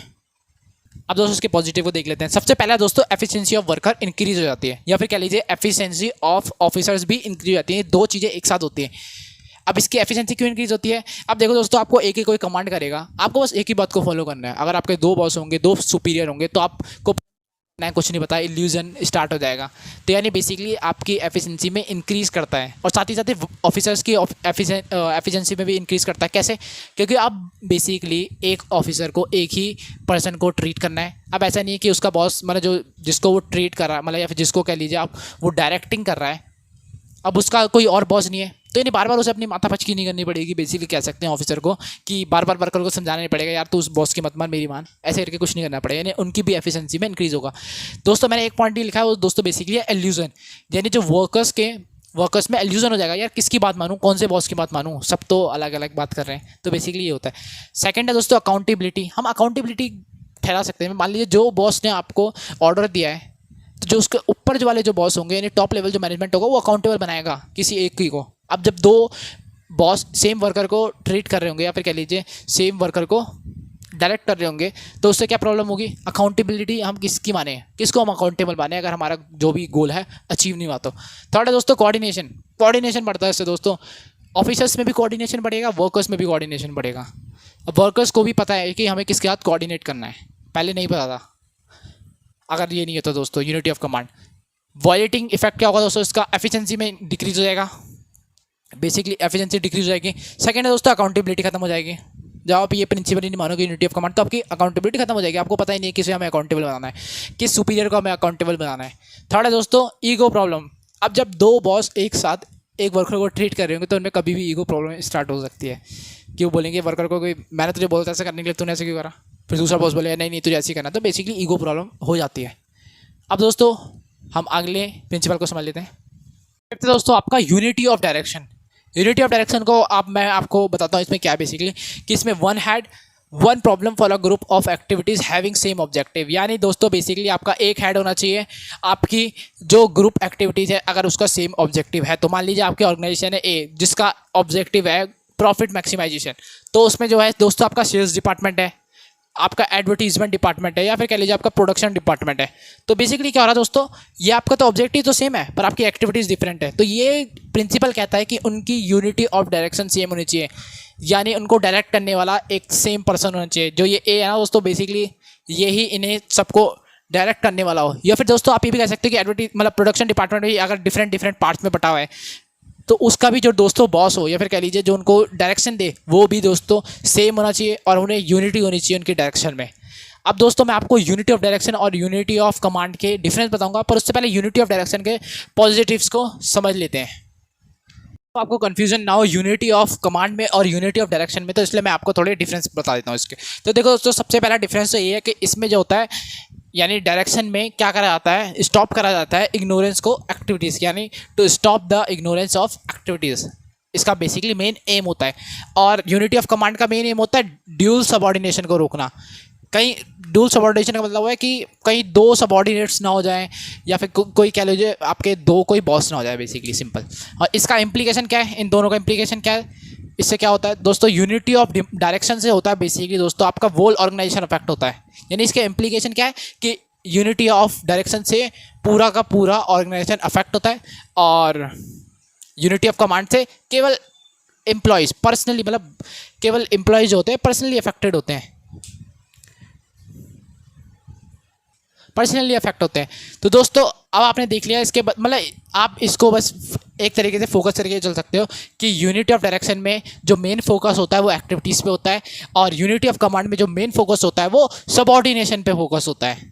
सबसे पहला दोस्तों एफिशिएंसी ऑफ वर्कर इंक्रीज हो जाती है, या फिर कह लीजिए एफिशिएंसी ऑफ ऑफिसर्स भी इंक्रीज हो जाती है। दो चीज़ें एक साथ होती हैं। अब इसकी एफिशिएंसी क्यों इंक्रीज होती है? अब देखो दोस्तों, आपको एक ही कोई कमांड करेगा, आपको बस एक ही बात को फॉलो करना है। अगर आपके दो बॉस होंगे, दो सुपीरियर होंगे, तो आपको कुछ नहीं पता, इल्यूजन स्टार्ट हो जाएगा। तो यानी बेसिकली आपकी एफिशिएंसी में इंक्रीज़ करता है, और साथ ही साथ ऑफिसर्स की एफिशिएंसी में भी इंक्रीज़ करता है। कैसे? क्योंकि अब बेसिकली एक ऑफिसर को एक ही पर्सन को ट्रीट करना है। अब ऐसा नहीं है कि उसका बॉस मतलब जो जिसको वो ट्रीट कर रहा है, मतलब या फिर जिसको कह लीजिए आप वो डायरेक्टिंग कर रहा है, अब उसका कोई और बॉस नहीं है, तो यानी बार बार उसे अपनी माथापच्ची नहीं करनी पड़ेगी। बेसिकली कह सकते हैं ऑफिसर को कि बार बार वर्कर को समझाना नहीं पड़ेगा, यार तू उस बॉस की मत मान, मेरी मान, ऐसे करके कुछ नहीं करना पड़ेगा। यानी उनकी भी एफिशिएंसी में इंक्रीज़ होगा। दोस्तों मैंने एक पॉइंट ही लिखा है, वो दोस्तों बेसिकली है एल्यूजन, यानी जो वर्कर्स में एल्यूजन हो जाएगा, यार किसकी बात मानूँ, कौन से बॉस की बात मानूँ, सब तो अलग अलग बात कर रहे हैं। तो बेसिकली ये होता है। सेकंड है दोस्तों अकाउंटेबिलिटी। हम अकाउंटेबिलिटी ठहरा सकते हैं। मान लीजिए जो बॉस ने आपको ऑर्डर दिया है, तो जो उसके ऊपर जो वाले जो बॉस होंगे, यानी टॉप लेवल जो मैनेजमेंट होगा, वो अकाउंटेबल बनाएगा किसी एक ही को। अब जब दो बॉस सेम वर्कर को ट्रीट कर रहे होंगे, या फिर कह लीजिए सेम वर्कर को डायरेक्ट कर रहे होंगे, तो उससे क्या प्रॉब्लम होगी? अकाउंटेबिलिटी हम किसकी माने, किसको हम अकाउंटेबल माने अगर हमारा जो भी गोल है अचीव नहीं हुआ तो। थर्ड है दोस्तों कोऑर्डिनेशन बढ़ता है इससे दोस्तों। ऑफिसर्स में भी कोऑर्डिनेशन बढ़ेगा, वर्कर्स में भी कोऑर्डिनेशन बढ़ेगा। अब वर्कर्स को भी पता है कि हमें किसके साथ कोऑर्डिनेट करना है, पहले नहीं पता था। अगर ये नहीं है तो दोस्तों unity of command. Violating effect क्या होगा दोस्तों? इसका एफिशिएंसी में डिक्रीज हो जाएगा, बेसिकली एफिशिएंसी डिक्रीज हो जाएगी। सेकंड है दोस्तों अकाउंटेबिलिटी खत्म हो जाएगी। जब आप ये प्रिंसिपल ही नहीं मानोगे यूनिटी ऑफ कमांड, तो आपकी अकाउंटेबिलिटी खत्म हो जाएगी। आपको पता ही नहीं है किसे हमें अकाउंटेबल बनाना है, किस सुपीरियर को हमें अकाउंटेबल बनाना है। थर्ड है दोस्तों ईगो प्रॉब्लम। अब जब दो बॉस एक साथ एक वर्कर को ट्रीट कर रहे होंगे, तो उनमें कभी भी ईगो प्रॉब्लम स्टार्ट हो सकती है। कि वो बोलेंगे वर्कर को, कोई मैंने तुझे बोलता ऐसा करने के लिए, तूने ऐसे क्यों करा? फिर दूसरा बॉस बोले नहीं तुझे ऐसे ही करना। तो बेसिकली ईगो प्रॉब्लम हो जाती है। अब दोस्तों हम अगले प्रिंसिपल को समझ लेते हैं। दोस्तों आपका unity of direction. Unity of direction को मैं आपको बताता हूँ इसमें क्या है बेसिकली, कि इसमें one problem for a group of activities having same objective. यानी दोस्तों बेसिकली आपका एक हेड होना चाहिए, आपकी जो ग्रुप एक्टिविटीज़ है अगर उसका सेम ऑब्जेक्टिव है। तो मान लीजिए आपकी ऑर्गेनाइजेशन है ए, जिसका ऑब्जेक्टिव है प्रॉफिट मैक्सिमाइजेशन, तो उसमें जो है दोस्तों आपका सेल्स डिपार्टमेंट है, आपका एडवर्टीजमेंट डिपार्टमेंट है, या फिर कह लीजिए आपका प्रोडक्शन डिपार्टमेंट है। तो बेसिकली क्या हो रहा है दोस्तों, ये आपका तो ऑब्जेक्टिव तो सेम है पर आपकी एक्टिविटीज़ डिफरेंट है। तो ये प्रिंसिपल कहता है कि उनकी यूनिटी ऑफ डायरेक्शन सेम होनी चाहिए, यानी उनको डायरेक्ट करने वाला एक सेम पर्सन होना चाहिए। जो ये ए है ना दोस्तों, बेसिकली ये ही इन्हें सबको डायरेक्ट करने वाला हो। या फिर दोस्तों आप ये भी कह सकते हो कि मतलब प्रोडक्शन डिपार्टमेंट भी अगर डिफरेंट पार्ट्स में बटा हुआ है, तो उसका भी जो दोस्तों बॉस हो या फिर कह लीजिए जो उनको डायरेक्शन दे, वो भी दोस्तों सेम होना चाहिए और उन्हें यूनिटी होनी चाहिए उनकी डायरेक्शन में। अब दोस्तों मैं आपको यूनिटी ऑफ डायरेक्शन और यूनिटी ऑफ कमांड के डिफरेंस बताऊंगा, पर उससे पहले यूनिटी ऑफ डायरेक्शन के पॉजिटिव्स को समझ लेते हैं। तो आपको कन्फ्यूजन ना हो यूनिटी ऑफ कमांड में और यूनिटी ऑफ डायरेक्शन में, तो इसलिए मैं आपको थोड़े डिफरेंस बता देता हूँ इसके। तो देखो दोस्तों सबसे पहला डिफरेंस तो ये है कि इसमें जो होता है, यानी डायरेक्शन में क्या करा जाता है, स्टॉप करा जाता है इग्नोरेंस को एक्टिविटीज़, यानी to stop the ignorance of activities. इसका बेसिकली मेन एम होता है। और यूनिटी ऑफ कमांड का मेन एम होता है ड्यूल सबऑर्डिनेशन को रोकना। कहीं ड्यूल सबऑर्डिनेशन का मतलब है कि कहीं दो सबऑर्डिनेट्स ना हो जाएं, या फिर कोई कह लीजिए आपके दो कोई बॉस ना हो जाए, बेसिकली सिंपल। और इसका इम्प्लीकेशन क्या है, इन दोनों का इम्प्लीकेशन क्या है? इससे क्या होता है दोस्तों, यूनिटी ऑफ डायरेक्शन से होता है बेसिकली दोस्तों आपका वोल ऑर्गेनाइजेशन अफेक्ट होता है। यानी इसके इम्प्लीकेशन क्या है कि यूनिटी ऑफ डायरेक्शन से पूरा का पूरा ऑर्गेनाइजेशन अफेक्ट होता है, और यूनिटी ऑफ कमांड से केवल एम्प्लॉयज़ पर्सनली, मतलब केवल एम्प्लॉयज़ होते हैं पर्सनली अफेक्टेड होते हैं, पर्सनली अफेक्ट होते हैं। तो दोस्तों अब आपने देख लिया, इसके मतलब आप इसको बस एक तरीके से फोकस करके चल सकते हो कि यूनिटी ऑफ डायरेक्शन में जो मेन फोकस होता है वो एक्टिविटीज़ पे होता है, और यूनिटी ऑफ कमांड में जो मेन फोकस होता है वो सबऑर्डिनेशन पे फोकस होता है।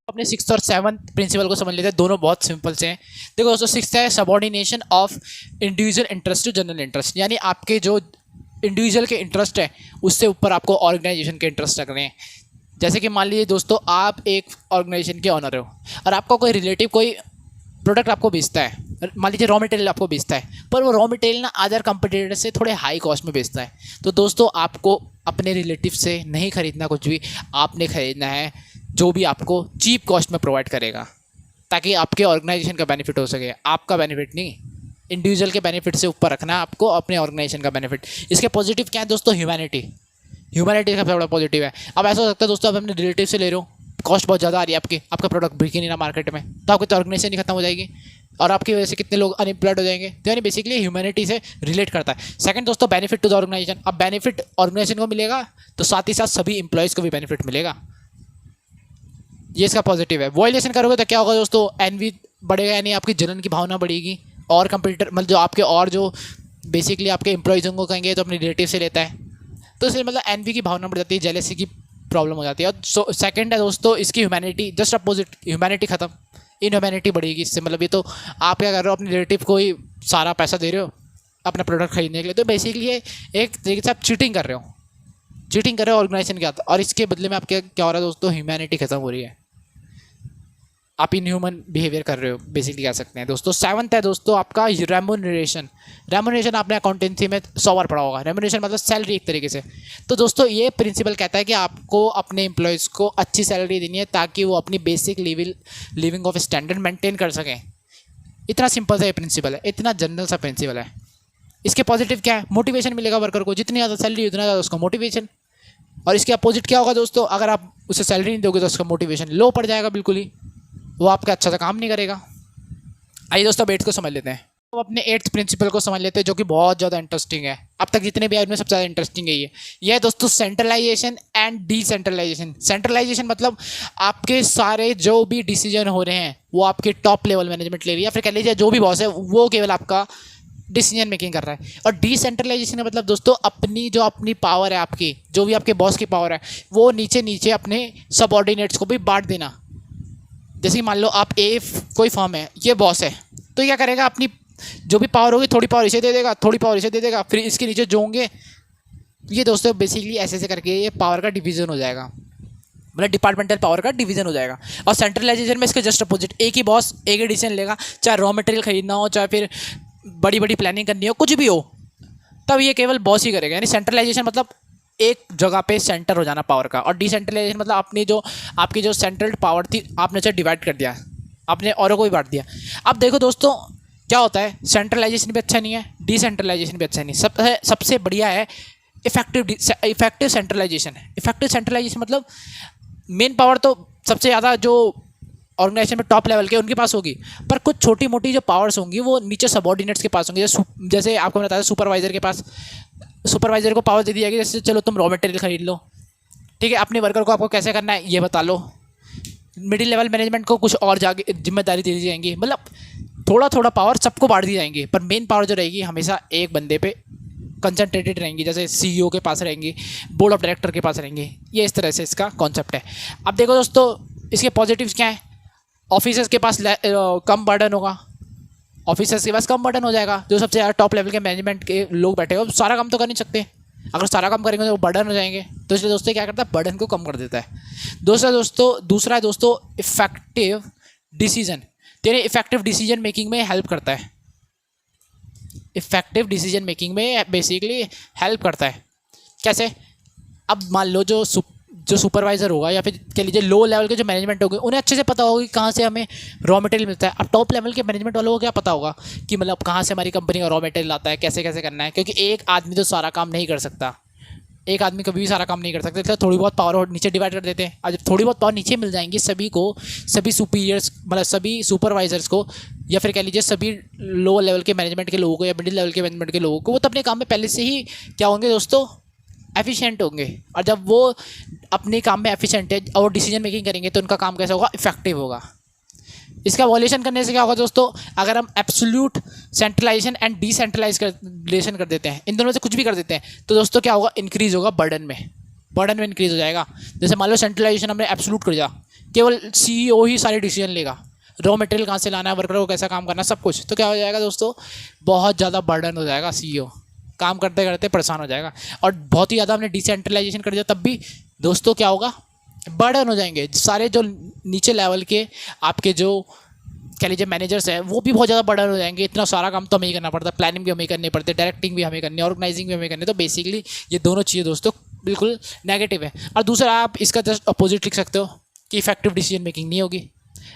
अपने 6th और 7th प्रिंसिपल को समझ लेते हैं, दोनों बहुत सिंपल से हैं। देखो दोस्तों, 6th है subordination of individual interest to general interest, यानी आपके जो इंडिविजुअल के इंटरेस्ट है उससे ऊपर आपको ऑर्गेनाइजेशन के इंटरेस्ट रखने हैं। जैसे कि मान लीजिए दोस्तों, आप एक ऑर्गेनाइजेशन के ऑनर हो और आपका कोई रिलेटिव कोई प्रोडक्ट आपको बेचता है, मान लीजिए रॉ मटेरियल आपको बेचता है, पर वो रॉ मटेरियल ना अदर कंपटीटर से थोड़े हाई कॉस्ट में बेचता है। तो दोस्तों, आपको अपने रिलेटिव से नहीं खरीदना कुछ भी, आपने खरीदना है जो भी आपको चीप कॉस्ट में प्रोवाइड करेगा, ताकि आपके ऑर्गेनाइजेशन का बेनिफिट हो सके, आपका बेनिफिट नहीं। इंडिविजुअल के बेनिफिट से ऊपर रखना है आपको अपने ऑर्गेनाइजेशन का बेनिफिट। इसके पॉजिटिव क्या है दोस्तों? ह्यूमैनिटी सबसे बड़ा पॉजिटिव है। अब ऐसा हो सकता है दोस्तों, आप अपने रिलेटिव से ले रहे हो, कॉस्ट बहुत ज़्यादा आ रही है आपका प्रोडक्ट बिक ही नहीं रहा मार्केट में, तो आपकी तो ऑर्गेनाइजेशन ही खत्म हो जाएगी और आपकी वजह से कितने लोग अनएम्प्लॉयड हो जाएंगे। तो यानी बेसिकली ह्यूमैनिटी से रिलेट करता है। सेकंड दोस्तों, बेनिफिट टू द ऑर्गेनाइजेशन। अब बेनिफिट ऑर्गेनाइजेशन को मिलेगा तो साथ ही साथ सभी इंप्लॉयज़ को भी बेनिफिट मिलेगा, ये इसका पॉजिटिव है। वॉयलेशन करोगे तो क्या होगा दोस्तों? एनवी बढ़ेगा, यानी आपकी जलन की भावना बढ़ेगी, और कंप्यूटर मतलब जो आपके और जो बेसिकली आपके एम्प्लॉयज़ों को कहेंगे तो अपने रिलेटिव से लेता है, तो इसलिए मतलब एनवी की भावना बढ़ जाती है, जेलेसी की प्रॉब्लम हो जाती है। और सेकंड है दोस्तों इसकी ह्यूमैनिटी, जस्ट अपोजिट, ह्यूमैनिटी खत्म, इनह्यूमैनिटी बढ़ेगी इससे। मतलब ये तो आप क्या कर रहे हो, अपने रिलेटिव को ही सारा पैसा दे रहे हो अपना प्रोडक्ट खरीदने के लिए, तो बेसिकली ये एक तरीके से आप चीटिंग कर रहे हो ऑर्गेनाइजेशन के साथ, और इसके बदले में आपके क्या हो रहा है दोस्तों? ह्यूमैनिटी खत्म हो रही है, आप इनह्यूमन बिहेवियर कर रहे हो बेसिकली कह सकते हैं दोस्तों। 7th है दोस्तों आपका रेम्यूनरेशन। रेम्यूनरेशन आपने अकाउंटेंसी में 100 बार पढ़ा होगा। रेम्यूनरेशन मतलब सैलरी एक तरीके से। तो दोस्तों ये प्रिंसिपल कहता है कि आपको अपने एम्प्लॉयज़ को अच्छी सैलरी देनी है ताकि वो अपनी basic living of standard maintain कर सकें। इतना सिंपल सा ये प्रिंसिपल है, इतना जनरल सा प्रिंसिपल है। इसके पॉजिटिव क्या है? मोटिवेशन मिलेगा वर्कर को, जितनी ज़्यादा सैलरी उतना ज़्यादा उसको मोटिवेशन। और इसके अपोजिट क्या होगा दोस्तों? अगर आप उसे सैलरी नहीं दोगे तो उसका मोटिवेशन लो पड़ जाएगा, बिल्कुल ही वो आपका अच्छा सा काम नहीं करेगा। आइए दोस्तों, 8th को समझ लेते हैं। तो अपने 8th प्रिंसिपल को समझ लेते हैं, जो कि बहुत ज़्यादा इंटरेस्टिंग है। अब तक जितने भी आए उनमें सबसे ज़्यादा इंटरेस्टिंग है ये है दोस्तों सेंट्रलाइजेशन एंड डिसेंट्रलाइजेशन। सेंट्रलाइजेशन मतलब आपके सारे जो भी डिसीजन हो रहे हैं वो आपके टॉप लेवल मैनेजमेंट ले रही है, या फिर कह लीजिए जो भी बॉस है वो केवल आपका डिसीजन मेकिंग कर रहा है। और डिसेंट्रलाइजेशन का मतलब दोस्तों अपनी पावर है, आपकी जो भी आपके बॉस की पावर है वो नीचे अपने सबऑर्डिनेट्स को भी बांट देना। जैसे कि मान लो आप कोई फर्म है, ये बॉस है, तो क्या करेगा? अपनी जो भी पावर होगी थोड़ी पावर इसे दे देगा, थोड़ी पावर इसे दे देगा, फिर इसके नीचे जो होंगे, ये दोस्तों बेसिकली ऐसे करके ये पावर का डिवीज़न हो जाएगा, मतलब डिपार्टमेंटल पावर का डिवीज़न हो जाएगा। और सेंट्रलाइजेशन में इसके जस्ट अपोजिट, एक ही बॉस एक ही डिसीजन लेगा, चाहे रॉ मटेरियल खरीदना हो, चाहे फिर बड़ी बड़ी प्लानिंग करनी हो, कुछ भी हो, तब ये केवल बॉस ही करेगा। यानी सेंट्रलाइजेशन मतलब एक जगह पे सेंटर हो जाना पावर का, और डिसेंट्रलाइजेशन मतलब आपकी जो सेंट्रल पावर थी आपने उसे डिवाइड कर दिया, आपने औरों को भी बांट दिया। अब देखो दोस्तों क्या होता है, सेंट्रलाइजेशन भी अच्छा नहीं है, डिसेंट्रलाइजेशन भी अच्छा नहीं। सबसे बढ़िया है इफेक्टिव सेंट्रलाइजेशन। इफेक्टिव सेंट्रलाइजेशन मतलब मेन पावर तो सबसे ज़्यादा जो ऑर्गेनाइजेशन में टॉप लेवल के उनके पास होगी, पर कुछ छोटी मोटी जो पावर्स होंगी वो नीचे सबऑर्डिनेट्स के पास होंगी। जैसे आपको मैंने बताया सुपरवाइजर के पास, सुपरवाइजर को पावर दे दी जाएगी, जैसे चलो तुम रॉ मटेरियल खरीद लो, ठीक है, अपने वर्कर को आपको कैसे करना है ये बता लो। मिडिल लेवल मैनेजमेंट को कुछ और जाके जिम्मेदारी दे दी जाएंगी, मतलब थोड़ा थोड़ा पावर सबको बांट दी जाएंगी, पर मेन पावर जो रहेगी हमेशा एक बंदे पे कंसंट्रेटेड रहेंगी, जैसे सीईओ के पास रहेंगी, बोर्ड ऑफ डायरेक्टर के पास रहेंगी। ये इस तरह से इसका कॉन्सेप्ट है। अब देखो दोस्तों इसके पॉजिटिव्स क्या हैं। ऑफिसर्स के पास कम बर्डन होगा, ऑफिसर्स के पास कम बर्डन हो जाएगा। जो सबसे ज़्यादा टॉप लेवल के मैनेजमेंट के लोग बैठे हो सारा काम तो कर नहीं सकते, अगर सारा काम करेंगे तो वो बर्डन हो जाएंगे, तो इसलिए दोस्तों क्या करता है, बर्डन को कम कर देता है। दूसरा है दोस्तों इफेक्टिव डिसीजन, तेरे इफेक्टिव डिसीजन मेकिंग में हेल्प करता है। इफेक्टिव डिसीजन मेकिंग में बेसिकली हेल्प करता है। कैसे? अब मान लो जो सुपरवाइज़र होगा या फिर कह लीजिए लो लेवल के जो मैनेजमेंट होंगे उन्हें अच्छे से पता होगा कि कहाँ से हमें रॉ मटेरियल मिलता है। अब टॉप लेवल के मैनेजमेंट वालों को क्या पता होगा कि मतलब कहाँ से हमारी कंपनी का रॉ मटेरियल आता है, कैसे कैसे करना है, क्योंकि एक आदमी तो सारा काम नहीं कर सकता, एक आदमी कभी भी सारा काम नहीं कर सकता, तो थोड़ी बहुत पावर नीचे डिवाइड कर देते हैं। आज थोड़ी बहुत पावर नीचे मिल जाएंगी सभी को, सभी सुपीरियर्स मतलब सभी सुपरवाइजर्स को, या फिर कह लीजिए सभी लो लेवल के मैनेजमेंट के लोगों को या मिडिल लेवल के मैनेजमेंट के लोगों को, वो तो अपने काम में पहले से ही क्या होंगे दोस्तों, एफिशिएंट होंगे। और जब वो अपने काम में एफिशिएंट है और डिसीजन मेकिंग करेंगे तो उनका काम कैसा होगा, इफेक्टिव होगा। इसका वॉल्यूशन करने से क्या होगा दोस्तों, अगर हम एब्सोल्यूट सेंट्रलाइजेशन एंड डिसेंट्रलाइजेशन कर देते हैं, इन दोनों में से कुछ भी कर देते हैं, तो दोस्तों क्या होगा, इंक्रीज होगा बर्डन में इंक्रीज हो जाएगा। जैसे मान लो सेंट्रलाइजेशन हमने एब्सोल्यूट कर दिया, केवल सीईओ ही सारे डिसीजन लेगा, रॉ मटेरियल कहाँ से लाना है, वर्कर को कैसा काम करना है, सब कुछ, तो क्या हो जाएगा दोस्तों, बहुत ज़्यादा बर्डन हो जाएगा, सीईओ काम करते करते परेशान हो जाएगा। और बहुत ही ज़्यादा हमने डिसेंट्रलाइजेशन कर दिया, तब भी दोस्तों क्या होगा, बर्डन हो जाएंगे सारे जो नीचे लेवल के आपके जो कह लीजिए मैनेजर्स हैं, वो भी बहुत ज़्यादा बर्डन हो जाएंगे। इतना सारा काम तो हमें ही करना पड़ता है, प्लानिंग भी हमें करनी पड़ती है, डायरेक्टिंग भी हमें करनी है, ऑर्गेनाइजिंग भी हमें करनी है। तो बेसिकली ये दोनों चीज़ें दोस्तों बिल्कुल नेगेटिव है। और दूसरा आप इसका जस्ट अपोजिट लिख सकते हो कि इफेक्टिव डिसीजन मेकिंग नहीं होगी।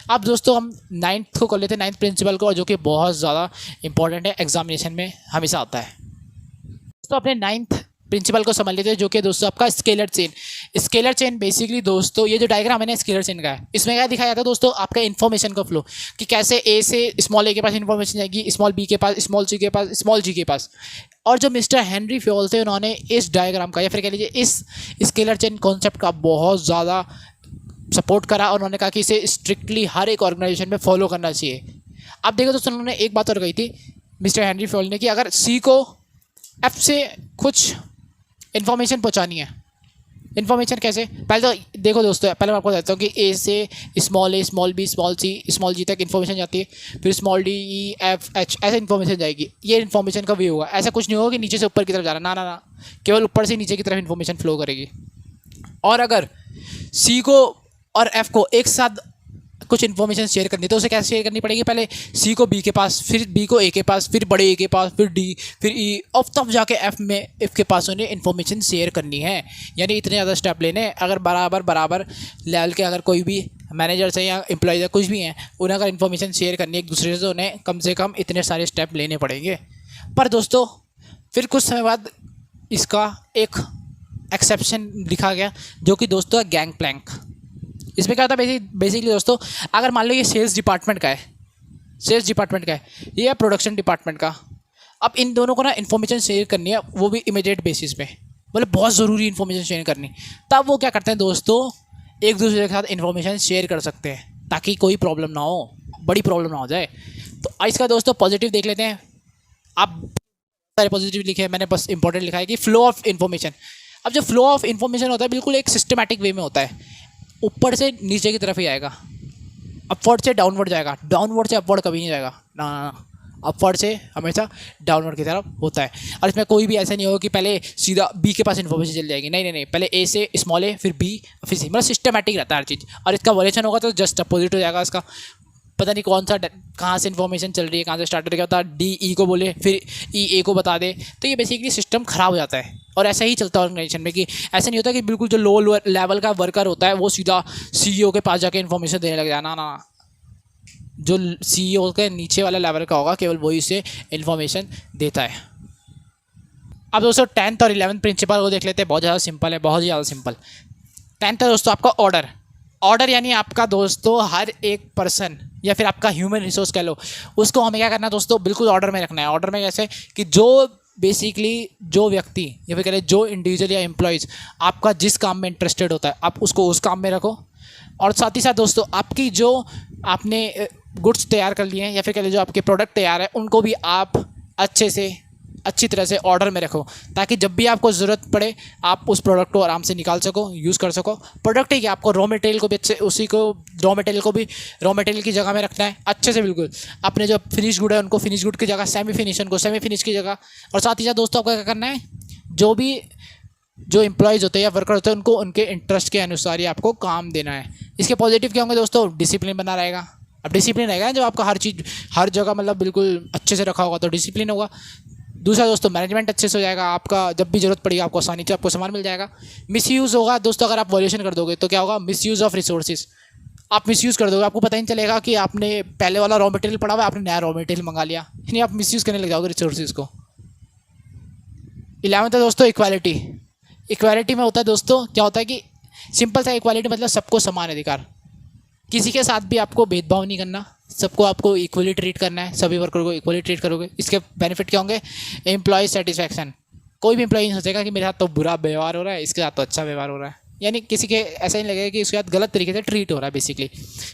अब दोस्तों हम 9th को कर लेते हैं, 9th प्रिंसिपल को, जो कि बहुत ज़्यादा इंपॉर्टेंट है, एग्जामिनेशन में हमेशा आता है। दोस्तों अपने 9th प्रिंसिपल को समझ लेते हैं, जो कि दोस्तों आपका स्केलर चेन बेसिकली दोस्तों ये जो डायग्राम है ना स्केलर चेन का है, इसमें क्या दिखाया जाता है दोस्तों, आपका इन्फॉर्मेशन का फ्लो, कि कैसे ए से स्मॉल ए के पास इन्फॉर्मेशन जाएगी, स्मॉल बी के पास, स्मॉल सी के पास, स्मॉल जी के पास। और जो मिस्टर हेनरी फ्योल थे, उन्होंने इस डायग्राम का या फिर कह लीजिए इस स्केलर चेन कॉन्सेप्ट का बहुत ज़्यादा सपोर्ट करा, और उन्होंने कहा कि इसे स्ट्रिक्टली हर एक ऑर्गेनाइजेशन में फॉलो करना चाहिए। अब देखो दोस्तों, उन्होंने एक बात और कही थी मिस्टर हेनरी फ्योल ने, कि अगर सी को एफ से कुछ इन्फॉर्मेशन पहुंचानी है, इन्फॉर्मेशन कैसे, पहले तो देखो दोस्तों, पहले मैं आपको बताता हूँ कि ए से स्मॉल ए, small B, small C, small जी तक इन्फॉर्मेशन जाती है, फिर स्मॉल डी, ई, एफ, एच ऐसे इन्फॉर्मेशन जाएगी। ये इन्फॉर्मेशन का वे होगा, ऐसा कुछ नहीं होगा कि नीचे से ऊपर की तरफ जा रहा, ना, केवल ऊपर से नीचे की तरफ इन्फॉर्मेशन फ्लो करेगी। और अगर सी को और एफ को एक साथ कुछ इन्फॉर्मेशन शेयर करनी, तो उसे कैसे शेयर करनी पड़ेगी, पहले सी को बी के पास, फिर बी को ए के पास, फिर बड़े ए के पास, फिर डी, फिर ई, और तब जाके एफ के पास उन्हें इन्फॉर्मेशन शेयर करनी है। यानी इतने ज़्यादा स्टेप लेने, अगर बराबर लेवल के अगर कोई भी मैनेजर्स हैं या एम्प्लॉयज़ है कुछ भी हैं, उन्हें अगर इन्फॉर्मेशन शेयर करनी है एक दूसरे से, तो उन्हें कम से कम इतने सारे स्टेप लेने पड़ेंगे। पर दोस्तों फिर कुछ समय बाद इसका एक एक्सेप्शन लिखा गया, जो कि दोस्तों है गैंग प्लैंक। इसमें क्या होता है बेसिकली दोस्तों, अगर मान लो ये सेल्स डिपार्टमेंट का है, ये है प्रोडक्शन डिपार्टमेंट का, अब इन दोनों को ना इन्फॉर्मेशन शेयर करनी है, वो भी इमीडिएट बेसिस पे, मतलब बहुत ज़रूरी इन्फॉर्मेशन शेयर करनी, तब वो क्या करते हैं दोस्तों, एक दूसरे के साथ इन्फॉर्मेशन शेयर कर सकते हैं, ताकि कोई प्रॉब्लम ना हो, बड़ी प्रॉब्लम ना हो जाए। तो इसका दोस्तों पॉजिटिव देख लेते हैं। आप सारे पॉजिटिव लिखे हैं, मैंने बस इंपॉर्टेंट लिखा है कि फ्लो ऑफ इन्फॉर्मेशन। अब जो फ्लो ऑफ इन्फॉर्मेशन होता है बिल्कुल एक सिस्टमैटिक वे में होता है, ऊपर से नीचे की तरफ ही आएगा, अपवर्ड से डाउनवर्ड जाएगा, डाउनवर्ड से अपवर्ड कभी नहीं जाएगा, ना, अपवर्ड से हमेशा डाउनवर्ड की तरफ होता है। और इसमें कोई भी ऐसा नहीं होगा कि पहले सीधा बी के पास इन्फॉर्मेशन चल जाएगी, नहीं, पहले ए से स्मॉल ए, फिर बी, फिर सी, मतलब सिस्टमैटिक रहता है हर चीज़। और इसका वॉल्यूशन होगा तो जस्ट अपोजिट हो जाएगा इसका, पता नहीं कौन सा कहाँ से इन्फॉर्मेशन चल रही है, कहाँ से स्टार्ट क्या होता है, डी ई को बोले, फिर ई ए को बता दे, तो ये बेसिकली सिस्टम ख़राब हो जाता है। और ऐसा ही चलता है ऑर्गेनाइजेशन में, कि ऐसा नहीं होता कि बिल्कुल जो लो लेवल का वर्कर होता है वो सीधा सीईओ के पास जाके इन्फॉर्मेशन देने लग जाना, ना, जो सीईओ के नीचे वाला लेवल का होगा केवल वही से इन्फॉर्मेशन देता है। अब दोस्तों 10th और 11th प्रिंसिपल को देख लेते हैं, बहुत ज़्यादा सिंपल है, बहुत ही ज़्यादा सिंपल। 10th है दोस्तों आपका ऑर्डर यानी आपका दोस्तों हर एक पर्सन या फिर आपका ह्यूमन रिसोर्स कह लो, उसको हमें क्या करना है दोस्तों, बिल्कुल ऑर्डर में रखना है। ऑर्डर में कैसे, कि जो बेसिकली जो व्यक्ति या फिर कह रहे जो इंडिविजुअल या एम्प्लॉयज़ आपका जिस काम में इंटरेस्टेड होता है, आप उसको उस काम में रखो। और साथ ही साथ दोस्तों आपकी जो आपने गुड्स तैयार कर लिए हैं या फिर कह लीजिए जो आपके प्रोडक्ट तैयार है, उनको भी आप अच्छी तरह से ऑर्डर में रखो, ताकि जब भी आपको ज़रूरत पड़े आप उस प्रोडक्ट को आराम से निकाल सको, यूज़ कर सको। प्रोडक्ट ही क्या, आपको रॉ मटेरियल को भी रॉ मटेरियल की जगह में रखना है अच्छे से, बिल्कुल अपने जो फिनिश गुड है उनको फिनिश गुड की जगह, सेमी फिनिश की जगह। और साथ ही साथ दोस्तों आपको क्या करना है, जो एम्प्लॉयज़ होते हैं या वर्कर होते हैं उनको उनके इंटरेस्ट के अनुसार ही आपको काम देना है। इसके पॉजिटिव क्या होंगे दोस्तों, डिसिप्लिन बना रहेगा। अब डिसिप्लिन रहेगा जब आपका हर चीज़ हर जगह मतलब बिल्कुल अच्छे से रखा होगा तो डिसिप्लिन होगा। दूसरा दोस्तों मैनेजमेंट अच्छे से हो जाएगा, आपका जब भी जरूरत पड़ेगी आपको आसानी से आपको सामान मिल जाएगा। मिसयूज़ होगा दोस्तों, अगर आप वॉल्यूशन कर दोगे तो क्या होगा, मिसयूज़ ऑफ रिसोर्सेज। आप मिसयूज़ कर दोगे, आपको पता ही नहीं चलेगा कि आपने पहले वाला रॉ मटेरियल पड़ा हुआ है, आपने नया रॉ मटेरियल मंगा लिया, यानी आप मिसयूज़ करने लग जाओगे रिसोर्सेज को। 11th है दोस्तों इक्वालिटी में होता है दोस्तों, क्या होता है कि सिंपल सा इक्वालिटी मतलब सबको समान अधिकार, किसी के साथ भी आपको भेदभाव नहीं करना, सबको आपको इक्वली ट्रीट करना है, सभी वर्कर को इक्वली ट्रीट करोगे। इसके बेनिफिट क्या होंगे, एम्प्लॉय सेटिस्फैक्शन, कोई भी एम्प्लॉय नहीं सोचेगा कि मेरे साथ तो बुरा व्यवहार हो रहा है, इसके साथ तो अच्छा व्यवहार हो रहा है, यानी किसी के ऐसा नहीं लगेगा कि उसके साथ गलत तरीके से ट्रीट हो रहा है बेसिकली।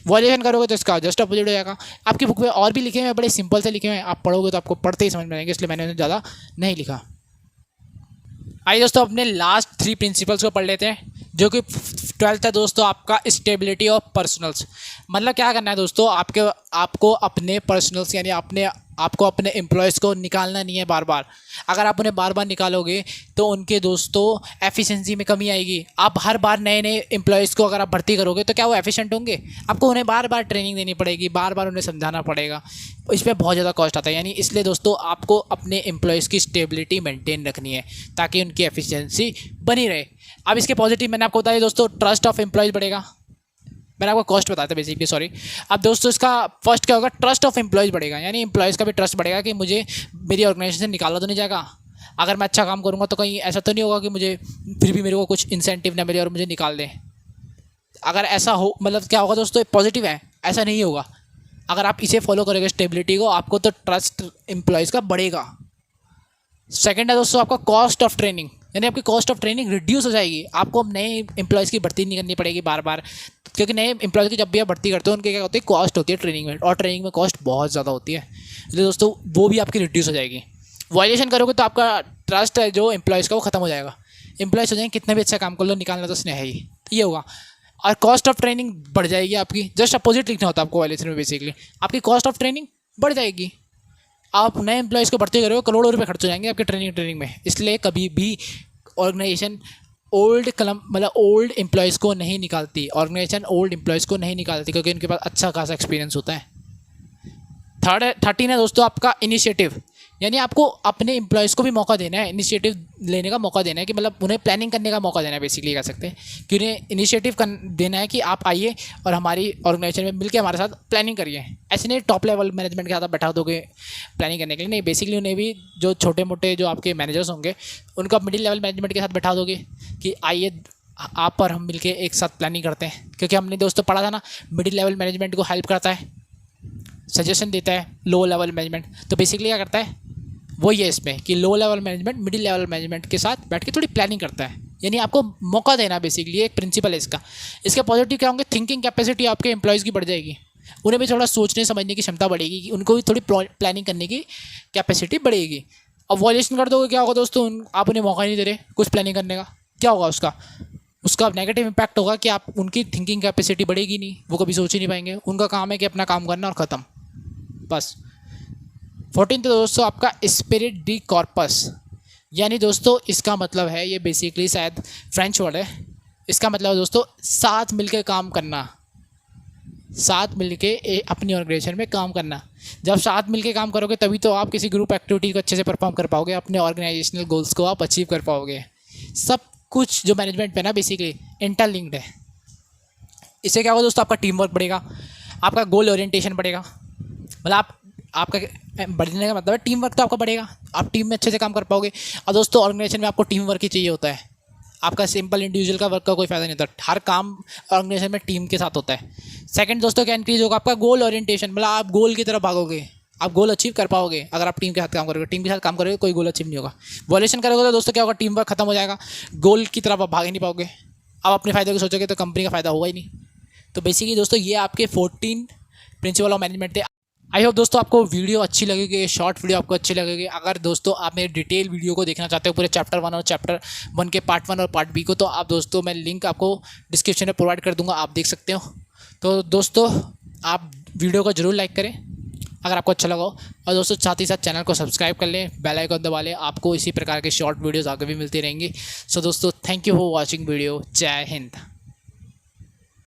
वॉल्यूशन करोगे तो इसका जस्ट अपोजिट हो जाएगा। आपकी बुक में और भी लिखे हुए हैं, बड़े सिंपल से लिखे हुए हैं, आप पढ़ोगे तो आपको पढ़ते ही समझ में आएंगे, इसलिए मैंने उन्हें ज़्यादा नहीं लिखा। आइए दोस्तों अपने लास्ट 3 प्रिंसिपल्स को पढ़ लेते हैं, जो कि 12th है दोस्तों आपका स्टेबिलिटी ऑफ पर्सनल्स। मतलब क्या करना है दोस्तों, आपको अपने पर्सनल्स यानी आपको अपने एम्प्लॉयज़ को निकालना नहीं है बार बार। अगर आप उन्हें बार बार निकालोगे तो उनके दोस्तों एफिशिएंसी में कमी आएगी। आप हर बार नए नए एम्प्लॉयज़ को अगर आप भर्ती करोगे तो क्या वो एफिशिएंट होंगे? आपको उन्हें बार बार ट्रेनिंग देनी पड़ेगी, बार बार उन्हें समझाना पड़ेगा, इस पर बहुत ज़्यादा कॉस्ट आता है। यानी इसलिए दोस्तों आपको अपने एम्प्लॉयज़ की स्टेबिलिटी मेंटेन रखनी है ताकि उनकी एफिशिएंसी बनी रहे। अब इसके पॉजिटिव मैंने आपको बताया दोस्तों, ट्रस्ट ऑफ एम्प्लॉयज़ बढ़ेगा। मैंने आपको कॉस्ट बताया था बेसिकली, सॉरी। अब दोस्तों इसका फर्स्ट क्या होगा, ट्रस्ट ऑफ एम्प्लॉयज़ बढ़ेगा। यानी एम्प्लॉयज़ का भी ट्रस्ट बढ़ेगा कि मुझे मेरी ऑर्गेनाइजेशन निकाला तो नहीं जाएगा। अगर मैं अच्छा काम करूँगा तो कहीं ऐसा तो नहीं होगा कि मुझे फिर भी मेरे को कुछ इंसेंटिव ना मिले और मुझे निकाल दें। अगर ऐसा हो, मतलब क्या होगा दोस्तों, पॉजिटिव है, ऐसा नहीं होगा। अगर आप इसे फॉलो करोगे स्टेबिलिटी को, आपको तो ट्रस्ट एम्प्लॉयज़ का बढ़ेगा। सेकेंड है दोस्तों आपका कॉस्ट ऑफ ट्रेनिंग, यानी आपकी कॉस्ट ऑफ ट्रेनिंग रिड्यूस हो जाएगी। आपको अब नए एम्प्लॉयज़ की भर्ती नहीं करनी पड़ेगी बार बार, क्योंकि नए एम्प्लॉयज़ की जब भी आप भर्ती करते हो उनके क्या होती है, कॉस्ट होती है ट्रेनिंग में, और ट्रेनिंग में कॉस्ट बहुत ज़्यादा होती है, इसलिए दोस्तों वो भी आपकी रिड्यूस हो जाएगी। वायलेशन करोगे तो आपका ट्रस्ट है जो एम्प्लॉयज़ का वो खत्म हो जाएगा। एम्प्लॉयज़ हो जाएंगे कितना भी अच्छा काम कर लो, निकालना तो उसने है ही, ये होगा। और कॉस्ट ऑफ ट्रेनिंग बढ़ जाएगी आपकी, जस्ट अपोजिट लिखना होता है आपको वायलेशन में। बेसिकली आपकी कॉस्ट ऑफ ट्रेनिंग बढ़ जाएगी। आप नए एम्प्लॉयज़ को भर्ती करोगे, करोड़ों रुपये खर्च हो जाएंगे आपके ट्रेनिंग में। इसलिए कभी भी ऑर्गेनाइजेशन ओल्ड एम्प्लॉयज़ को नहीं निकालती, ऑर्गेनाइजेशन ओल्ड एम्प्लॉयज़ को नहीं निकालती, क्योंकि उनके पास अच्छा खासा एक्सपीरियंस होता है। 13 है दोस्तों आपका इनिशिएटिव, यानी आपको अपने एम्प्लॉयज़ को भी मौका देना है, इनिशिएटिव लेने का मौका देना है, कि मतलब उन्हें प्लानिंग करने का मौका देना है, बेसिकली कह सकते हैं कि उन्हें इनिशिएटिव देना है कि आप आइए और हमारी ऑर्गेनाइजेशन में मिलकर हमारे साथ प्लानिंग करिए। ऐसे नहीं टॉप लेवल मैनेजमेंट के साथ आप बैठा दोगे प्लानिंग करने के लिए, नहीं, बेसिकली उन्हें भी जो छोटे मोटे जो आपके मैनेजर्स होंगे उनको आप मिडिल लेवल मैनेजमेंट के साथ बैठा दोगे कि आइए आप और हम मिलकर एक साथ प्लानिंग करते हैं। क्योंकि हमने दोस्तों पढ़ा था ना, मिडिल लेवल मैनेजमेंट को हेल्प करता है, सजेशन देता है लो लेवल मैनेजमेंट। तो बेसिकली क्या करता है वही है इसमें, कि low level management middle level management के साथ बैठ के थोड़ी प्लानिंग करता है, यानी आपको मौका देना बेसिकली एक प्रिंसिपल है इसका। इसके पॉजिटिव क्या होंगे, थिंकिंग कैपेसिटी आपके एम्प्लॉयज़ की बढ़ जाएगी, उन्हें भी थोड़ा सोचने समझने की क्षमता बढ़ेगी, कि उनको भी थोड़ी प्लानिंग करने की कैपेसिटी बढ़ेगी। अब वॉल्यूशन कर दोगे क्या होगा दोस्तों, आप उन्हें मौका नहीं दे रहे कुछ प्लानिंग करने का, क्या होगा उसका नेगेटिव इम्पैक्ट होगा कि आप उनकी थिंकिंग कैपेसिटी बढ़ेगी नहीं, वो कभी सोच ही नहीं पाएंगे। उनका काम है कि अपना काम करना और ख़त्म, बस। 14 तो दोस्तों आपका स्पिरिट डी कॉर्पस, यानी दोस्तों इसका मतलब है, ये बेसिकली शायद फ्रेंच वर्ड है, इसका मतलब है दोस्तों साथ मिलकर काम करना, साथ मिलके अपनी ऑर्गेनाइजेशन में काम करना। जब साथ मिलके काम करोगे तभी तो आप किसी ग्रुप एक्टिविटी को अच्छे से परफॉर्म कर पाओगे, अपने ऑर्गेनाइजेशनल गोल्स को आप अचीव कर पाओगे। सब कुछ जो मैनेजमेंट पे ना बेसिकली इंटरलिंक्ड है। इससे क्या होगा दोस्तों, आपका टीम वर्क बढ़ेगा, आपका गोल ओरिएंटेशन बढ़ेगा, मतलब आपका बढ़ने का मतलब है टीम वर्क तो आपका बढ़ेगा, आप टीम में अच्छे से काम कर पाओगे। और दोस्तों ऑर्गेनाइजेशन में आपको टीम वर्क ही चाहिए होता है, आपका सिंपल इंडिविजुअल का वर्क का कोई फ़ायदा नहीं होता, हर काम ऑर्गेनाइजेशन में टीम के साथ होता है। सेकंड दोस्तों क्या इंक्रीज होगा, आपका गोल ओरिएंटेशन, मतलब आप गोल की तरफ भागोगे, आप गोल अचीव कर पाओगे अगर आप टीम के साथ काम करोगे। टीम के साथ काम करोगे कोई गोल अचीव नहीं होगा। वॉल्यूशन करोगे तो दोस्तों क्या होगा, टीम वर्क खत्म हो जाएगा, गोल की तरफ आप भाग ही नहीं पाओगे, आप अपने फ़ायदे को सोचोगे तो कंपनी का फ़ायदा होगा ही नहीं। तो बेसिकली दोस्तों ये आपके 14 प्रिंसिपल ऑफ मैनेजमेंट थे। आई होप दोस्तों आपको वीडियो अच्छी लगेगी, शॉर्ट वीडियो आपको अच्छी लगेगी। अगर दोस्तों आप मेरे डिटेल वीडियो को देखना चाहते हो पूरे चैप्टर 1 और चैप्टर 1 के पार्ट 1 और पार्ट बी को, तो आप दोस्तों मैं लिंक आपको डिस्क्रिप्शन में प्रोवाइड कर दूंगा, आप देख सकते हो। तो दोस्तों आप वीडियो को ज़रूर लाइक करें अगर आपको अच्छा लगा हो, और दोस्तों साथ ही साथ चैनल को सब्सक्राइब कर लें, बेल आइकन दबा लें, आपको इसी प्रकार के शॉर्ट वीडियोज़ आगे भी मिलती रहेंगी। सो दोस्तों thank you for watching video. जय हिंद।